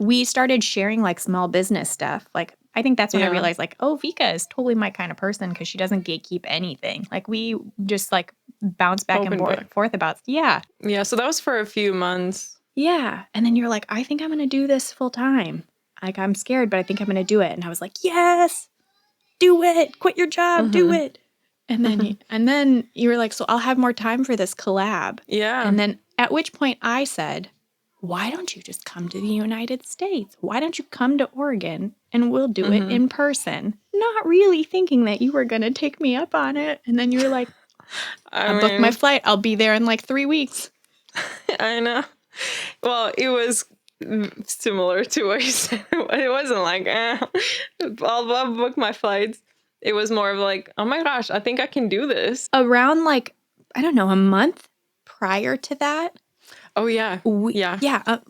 we started sharing like small business stuff. Like I think that's when I realized like, oh, Vika is totally my kind of person because she doesn't gatekeep anything. Like we just like bounce back and forth about Yeah, so that was for a few months. Yeah. And then you're like, I think I'm going to do this full time. Like, I'm scared, but I think I'm going to do it. And I was like, yes, do it. Quit your job. Do it. And then you were like, so I'll have more time for this collab. Yeah. And then at which point I said, why don't you just come to the United States? Why don't you come to Oregon and we'll do it in person? Not really thinking that you were going to take me up on it. And then you were like, I booked my flight. I'll be there in like 3 weeks. I know. Well, it was similar to what you said. It wasn't like, I'll book my flights. It was more of like, oh my gosh, I think I can do this. Around like, I don't know, a month prior to that. Oh, yeah.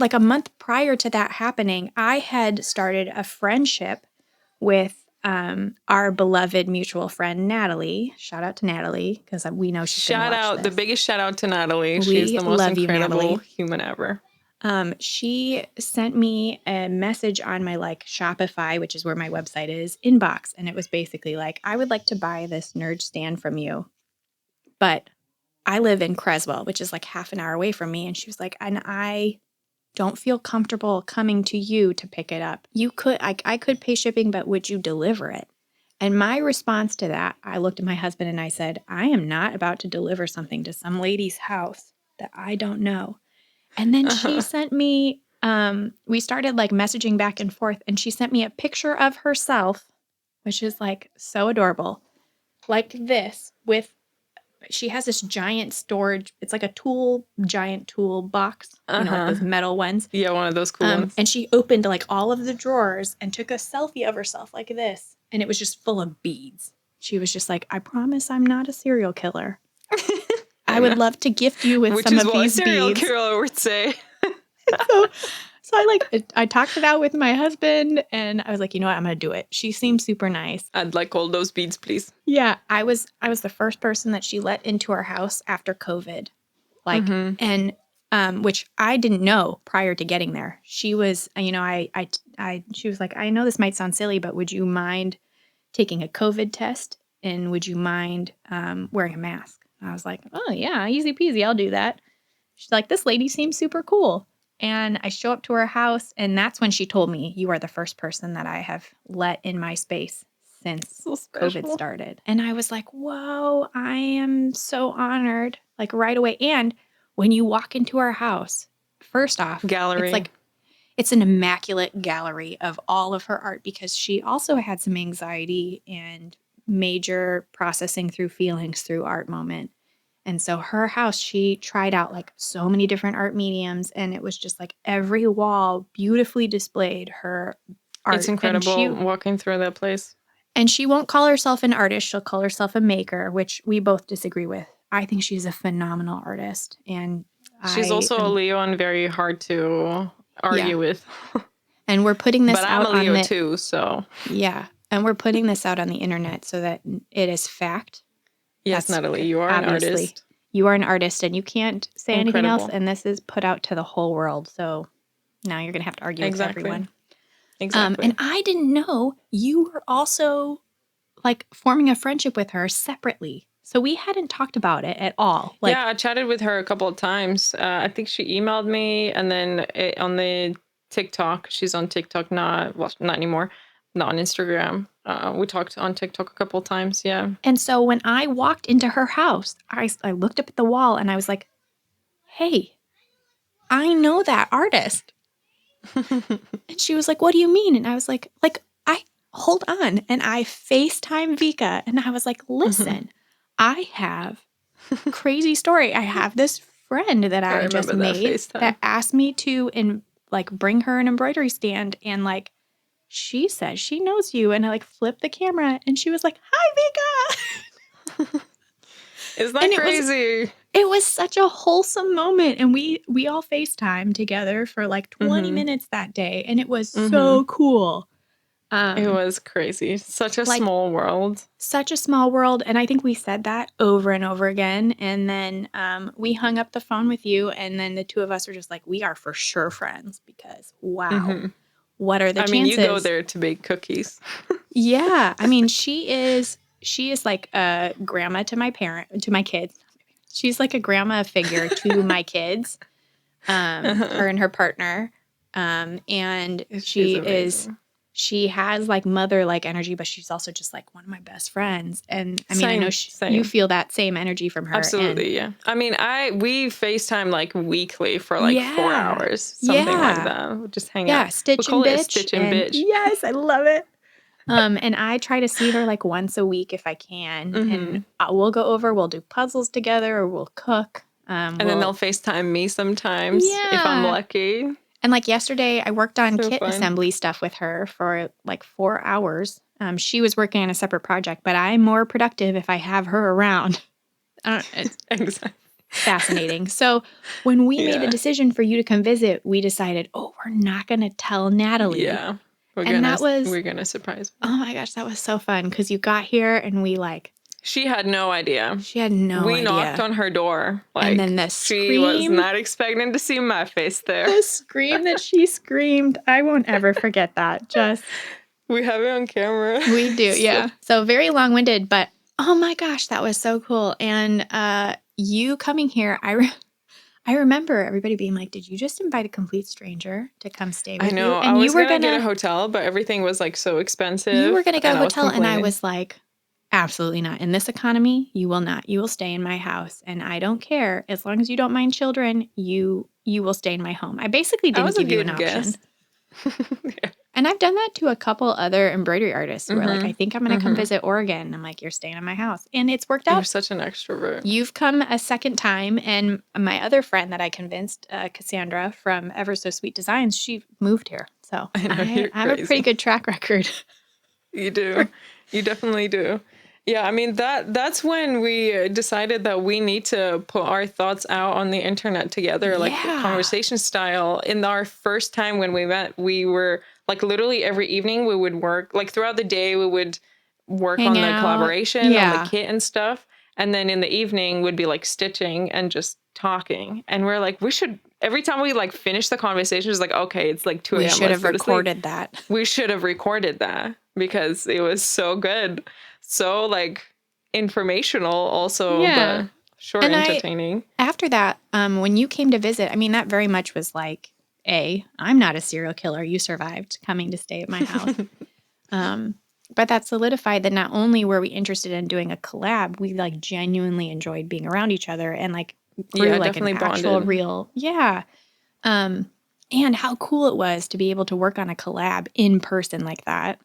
Like a month prior to that happening, I had started a friendship with our beloved mutual friend, Natalie. Shout out to Natalie, because we know she's going to watch this. The biggest shout out to Natalie. She's the most incredible human ever. She sent me a message on my like Shopify, which is where my website is, inbox. And it was basically like, I would like to buy this nerd stand from you, but I live in Creswell, which is like half an hour away from me. And she was like, and I don't feel comfortable coming to you to pick it up. I could pay shipping, but would you deliver it? And my response to that, I looked at my husband and I said, I am not about to deliver something to some lady's house that I don't know. And then she sent me, we started like messaging back and forth, and she sent me a picture of herself, which is like so adorable, like this she has this giant storage. It's like a giant tool box, like those metal ones. Yeah, one of those cool ones. And she opened like all of the drawers and took a selfie of herself like this. And it was just full of beads. She was just like, I promise I'm not a serial killer. I would love to gift you with some of these beads. Which is what a serial killer would say. So I talked it out with my husband and I was like, you know what? I'm going to do it. She seems super nice. I'd like all those beads, please. Yeah. I was the first person that she let into our house after COVID. Like, Mm-hmm. and which I didn't know prior to getting there. She was, she was like, I know this might sound silly, but would you mind taking a COVID test? And would you mind wearing a mask? And I was like, oh, yeah, easy peasy. I'll do that. She's like, this lady seems super cool. And I show up to her house, and that's when she told me, you are the first person that I have let in my space since So COVID special. started. And I was like, whoa, I am so honored, like right away. And when you walk into our house, first off, Gallery. it's an immaculate gallery of all of her art because she also had some anxiety and major processing through feelings through art moment. And so her house, she tried out like so many different art mediums, and it was just like every wall beautifully displayed her art. It's incredible walking through that place. And she won't call herself an artist. She'll call herself a maker, which we both disagree with. I think she's a phenomenal artist. And she's also a Leo and very hard to argue with. And we're putting this but out I'm a Leo too, so. Yeah. And we're putting this out on the internet so that it is fact. Yes, Natalie, you are an artist. You are an artist and you can't say anything else. And this is put out to the whole world. So now you're going to have to argue with everyone. Exactly. And I didn't know you were also like forming a friendship with her separately. So we hadn't talked about it at all. Like, yeah, I chatted with her a couple of times. I think she emailed me, and then on the TikTok, she's on TikTok not anymore, not on Instagram. We talked on TikTok a couple of times, yeah. And so when I walked into her house, I looked up at the wall and I was like, hey, I know that artist. And she was like, what do you mean? And I was like, hold on. And I FaceTime Vika and I was like, listen, I have crazy story. I have this friend that I just made that asked me to bring her an embroidery stand, and like she says she knows you, and I like flipped the camera and she was like, hi Vika. Isn't that crazy? It was such a wholesome moment, and we all FaceTime together for like 20 minutes that day, and it was so cool. It was crazy. Such a small world. Such a small world. And I think we said that over and over again. And then we hung up the phone with you. And then the two of us were just like, we are for sure friends because, wow, what are the chances? I mean, you go there to bake cookies. Yeah. I mean, she is like a grandma to my kids. She's like a grandma figure to my kids, her and her partner. And she has like mother-like energy, but she's also just like one of my best friends. And I mean, I know you feel that same energy from her. Absolutely, yeah. I mean, we FaceTime like weekly for like 4 hours, something like that. We'll just hang out. Stitch and bitch. Yes, I love it. And I try to see her like once a week if I can. And we'll go over, we'll do puzzles together, or we'll cook. And then they'll FaceTime me sometimes if I'm lucky. And like yesterday, I worked on kit assembly stuff with her for like 4 hours. She was working on a separate project, but I'm more productive if I have her around. It's exactly. Fascinating. So when we made the decision for you to come visit, we decided, we're not going to tell Natalie. Yeah. We're going to surprise her. Oh my gosh, that was so fun because you got here and we like... She had no idea. We knocked on her door. And then the scream. She was not expecting to see my face there. The scream that she screamed. I won't ever forget that. We have it on camera. We do, yeah. So very long-winded, but oh my gosh, that was so cool. And you coming here, I remember everybody being like, did you just invite a complete stranger to come stay with you? I know. And I was going to get a hotel, but everything was like so expensive. You were going to get a hotel, and I was like... Absolutely not. In this economy, you will not. You will stay in my house, and I don't care. As long as you don't mind children, you will stay in my home. I basically didn't give you an option. Yeah. And I've done that to a couple other embroidery artists who are like, I think I'm going to come visit Oregon. I'm like, you're staying in my house. And it's worked out. You're such an extrovert. You've come a second time, and my other friend that I convinced, Cassandra from Ever So Sweet Designs, she moved here. So I have a pretty good track record. You do. You definitely do. Yeah, I mean, that's when we decided that we need to put our thoughts out on the internet together, like conversation style. In our first time when we met, we were like literally every evening we would work, like throughout the day we would work on the collaboration, on the kit and stuff. And then in the evening would be like stitching and just talking, and we're like, we should, every time we like finish the conversation, it's like, okay, it's like 2 We a.m. should let's have go to sleep. recorded that. We should have recorded that because it was so good. So like informational also, Yeah. but sure, And entertaining. after that, when you came to visit, I mean, that very much was like, I'm not a serial killer. You survived coming to stay at my house. But that solidified that not only were we interested in doing a collab, we like genuinely enjoyed being around each other and like grew Yeah, like an definitely actual bonded. real, yeah. And how cool it was to be able to work on a collab in person like that.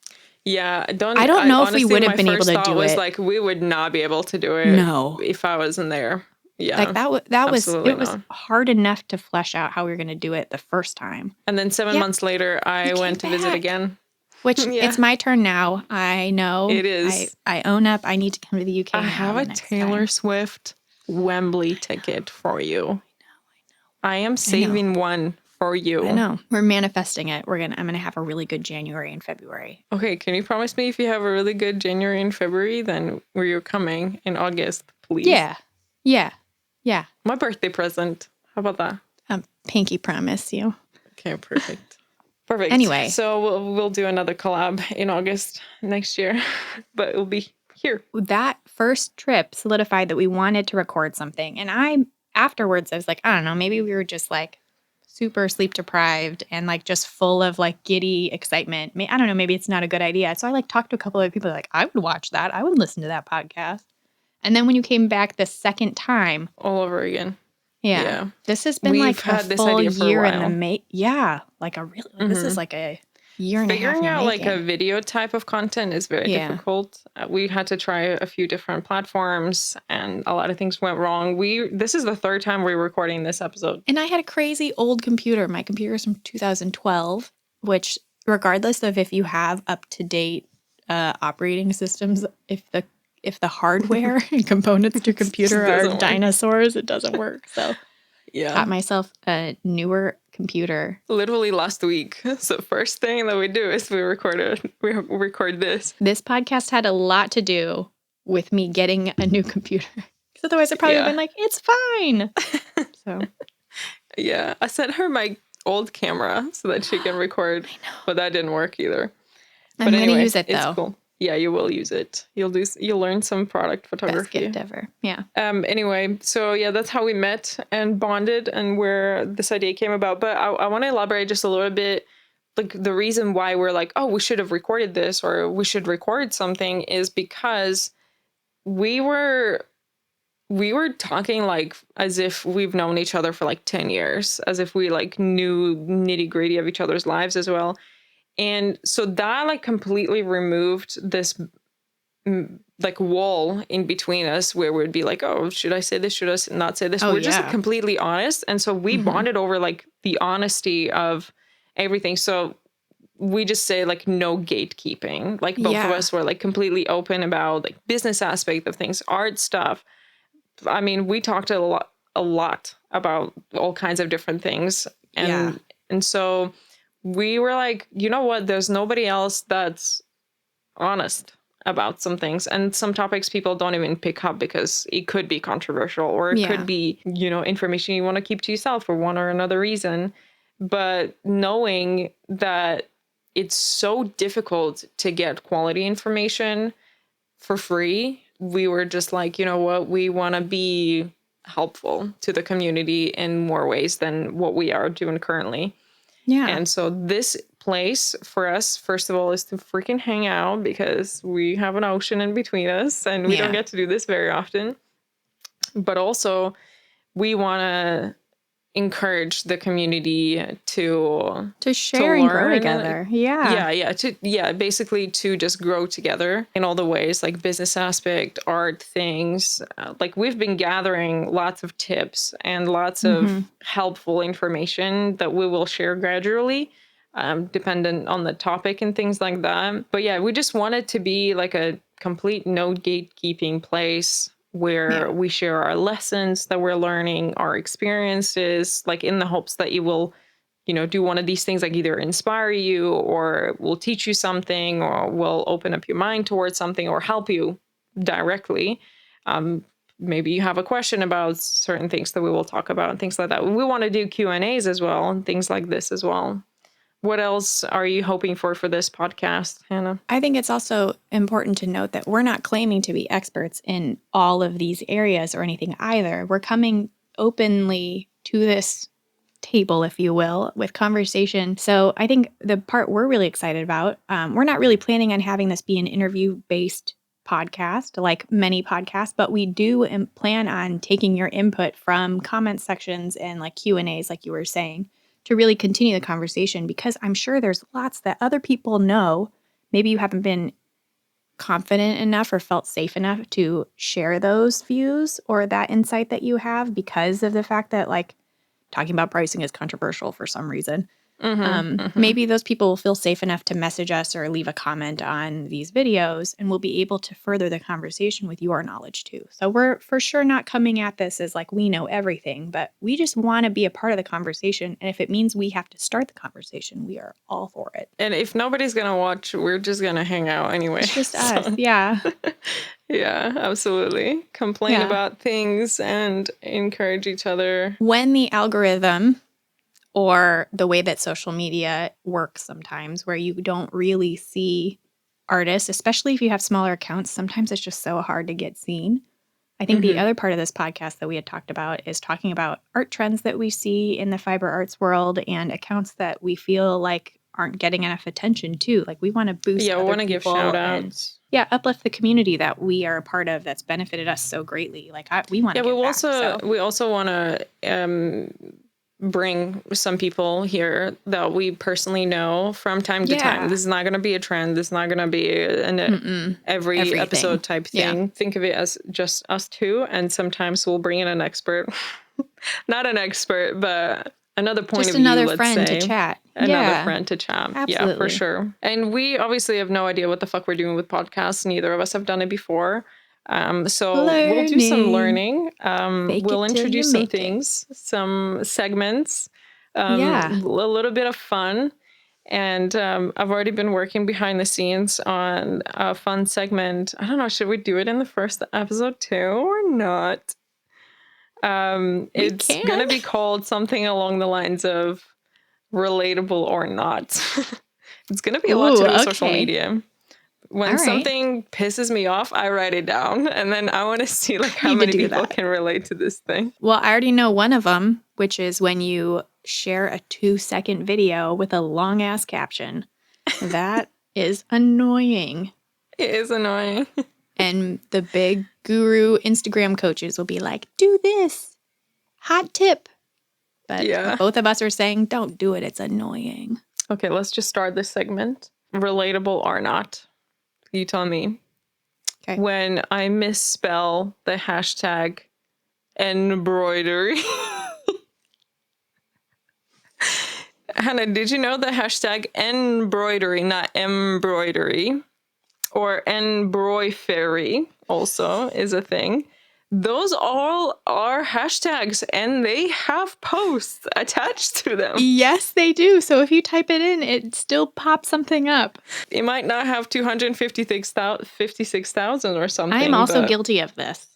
Yeah, I don't know if we honestly, would have my been able first to thought do was it. like, we would not be able to do it No. if I wasn't there. Yeah, Like that was absolutely it was not. hard enough to flesh out how we were going to do it the first time. And then 7 Yeah, months later, I came went to visit back. again. Which Yeah. it's my turn now. I know. It is. I own up. I need to come to the UK I now. have the a next Taylor time. Swift Wembley ticket for you. I am saving one for you. I know. We're manifesting it. I'm gonna have a really good January and February. Okay, can you promise me if you have a really good January and February, then where you're coming in August, please? Yeah. My birthday present. How about that? Pinky promise you. Okay, perfect. Perfect. Anyway. So we'll do another collab in August next year, but it'll be here. That first trip solidified that we wanted to record something. And afterwards, I was like, I don't know, maybe we were just like super sleep deprived and like just full of like giddy excitement. I don't know, maybe it's not a good idea. So I like talked to a couple of people like, I would watch that. I would listen to that podcast. And then when you came back the second time, all over again. Yeah. This has been We've like had a this full idea for a year in while. the Yeah, like a really this is like a year and a half. Figuring out like a making. video type of content is very difficult. We had to try a few different platforms, and a lot of things went wrong. This is the third time we're recording this episode. And I had a crazy old computer. My computer's from 2012, which regardless of if you have up to date operating systems, if the hardware and components to your computer are doesn't work. dinosaurs, it doesn't work. So Yeah. got myself a newer computer. Literally last week. So first thing that we do is we record this. This podcast had a lot to do with me getting a new computer. Because otherwise it probably would have been like, it's fine. So Yeah. I sent her my old camera so that she can record. But that didn't work either. I'm going to use it it's though. cool. Yeah, you will use it. You'll learn some product Best photography. gift ever. Yeah. Anyway, so yeah, that's how we met and bonded and where this idea came about. But I want to elaborate just a little bit. Like the reason why we're like, oh, we should have recorded this or we should record something is because we were talking like as if we've known each other for like 10 years, as if we like knew nitty gritty of each other's lives as well. And so that like completely removed this like wall in between us where we'd be like, oh, should I say this? Should I not say this? Oh, We're just yeah. completely honest. And so we bonded over like the honesty of everything. So we just say like no gatekeeping. Like both of us were like completely open about like business aspect of things, art stuff. I mean, we talked a lot about all kinds of different things. And so we were like, you know what? There's nobody else that's honest about some things, and some topics people don't even pick up because it could be controversial or it could be, information you want to keep to yourself for one or another reason. But knowing that it's so difficult to get quality information for free, we were just like, you know what? We want to be helpful to the community in more ways than what we are doing currently. Yeah. And so this place for us, first of all, is to freaking hang out because we have an ocean in between us and we don't get to do this very often. But also we want to encourage the community to share and grow learn together. Basically to just grow together in all the ways, like business aspect, art things. Like we've been gathering lots of tips and lots of helpful information that we will share gradually, dependent on the topic and things like that. But yeah, we just want it to be like a complete no gatekeeping place where we share our lessons that we're learning, our experiences, like in the hopes that you will, do one of these things, like either inspire you or will teach you something or will open up your mind towards something or help you directly. maybe you have a question about certain things that we will talk about and things like that. We want to do Q&As as well and things like this as well. What else are you hoping for this podcast, Hannah? I think it's also important to note that we're not claiming to be experts in all of these areas or anything either. We're coming openly to this table, if you will, with conversation. So I think the part we're really excited about, we're not really planning on having this be an interview-based podcast like many podcasts, but we do plan on taking your input from comment sections and like Q&As, like you were saying, to really continue the conversation, because I'm sure there's lots that other people know. Maybe you haven't been confident enough or felt safe enough to share those views or that insight that you have because of the fact that like talking about pricing is controversial for some reason. Maybe those people will feel safe enough to message us or leave a comment on these videos, and we'll be able to further the conversation with your knowledge too. So we're for sure not coming at this as like we know everything, but we just want to be a part of the conversation. And if it means we have to start the conversation, we are all for it. And if nobody's going to watch, we're just going to hang out anyway. It's just us. Yeah. Yeah, absolutely. Complain about things and encourage each other. When the algorithm or the way that social media works sometimes, where you don't really see artists, especially if you have smaller accounts, sometimes it's just so hard to get seen. I think the other part of this podcast that we had talked about is talking about art trends that we see in the fiber arts world and accounts that we feel like aren't getting enough attention too. Like we want to boost. Yeah, we want to give shout and, outs. Yeah, uplift the community that we are a part of that's benefited us so greatly. Like we want to. Yeah, we also want to bring some people here that we personally know from time to time. This is not going to be a trend. This is not going to be an every episode type thing. Yeah. Think of it as just us two, and sometimes we'll bring in an expert. Not an expert, but another point just of view, another friend to chat. Another friend to chat. Absolutely. Yeah, for sure. And we obviously have no idea what the fuck we're doing with podcasts. Neither of us have done it before. So we'll do some learning. We'll introduce some things, some segments, a little bit of fun. And I've already been working behind the scenes on a fun segment. I don't know, should we do it in the first episode too or not? It's going to be called something along the lines of relatable or not. It's going to be a lot to do with social media. When something pisses me off, I write it down, and then I want to see like how many people can relate to this thing. Well, I already know one of them, which is when you share a 2-second video with a long ass caption. That is annoying. It is annoying. And the big guru Instagram coaches will be like, do this. Hot tip. But both of us are saying, don't do it. It's annoying. Okay, let's just start this segment. Relatable or not. You tell me. Okay. When I misspell the hashtag embroidery. Hannah, did you know the hashtag embroidery, not embroidery, or embroidery also is a thing? Those all are hashtags, and they have posts attached to them. Yes, they do. So if you type it in, it still pops something up. It might not have 256,000 or something. I am also guilty of this.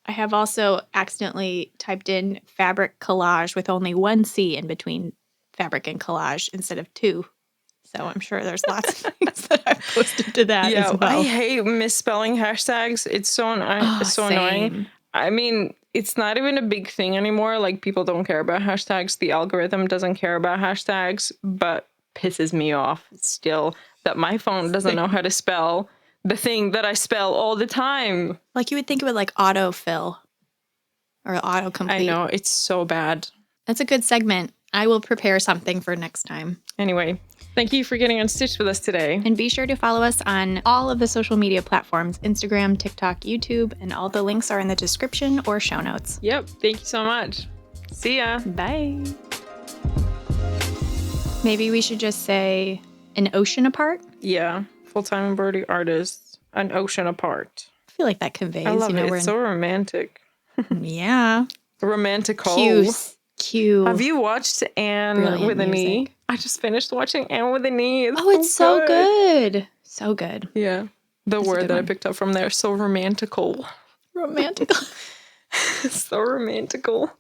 I have also accidentally typed in fabric collage with only one C in between fabric and collage instead of two. So I'm sure there's lots of things that I've posted to that as well. I hate misspelling hashtags. It's so annoying. I mean, it's not even a big thing anymore. Like, people don't care about hashtags. The algorithm doesn't care about hashtags, but pisses me off still that my phone doesn't know how to spell the thing that I spell all the time. Like, you would think it would like autofill or autocomplete. I know, it's so bad. That's a good segment. I will prepare something for next time. Anyway, thank you for getting unstitched with us today. And be sure to follow us on all of the social media platforms, Instagram, TikTok, YouTube, and all the links are in the description or show notes. Yep. Thank you so much. See ya. Bye. Maybe we should just say an ocean apart? Yeah. Full-time embroidery artist, an ocean apart. I feel like that conveys. I love it. It's so romantic. Yeah. Romantical. Cute. Have you watched Anne with an E? I just finished watching Anne with an E. It's so good. So good. Yeah. The word that I picked up from there, so romantical. Romantical. So romantical.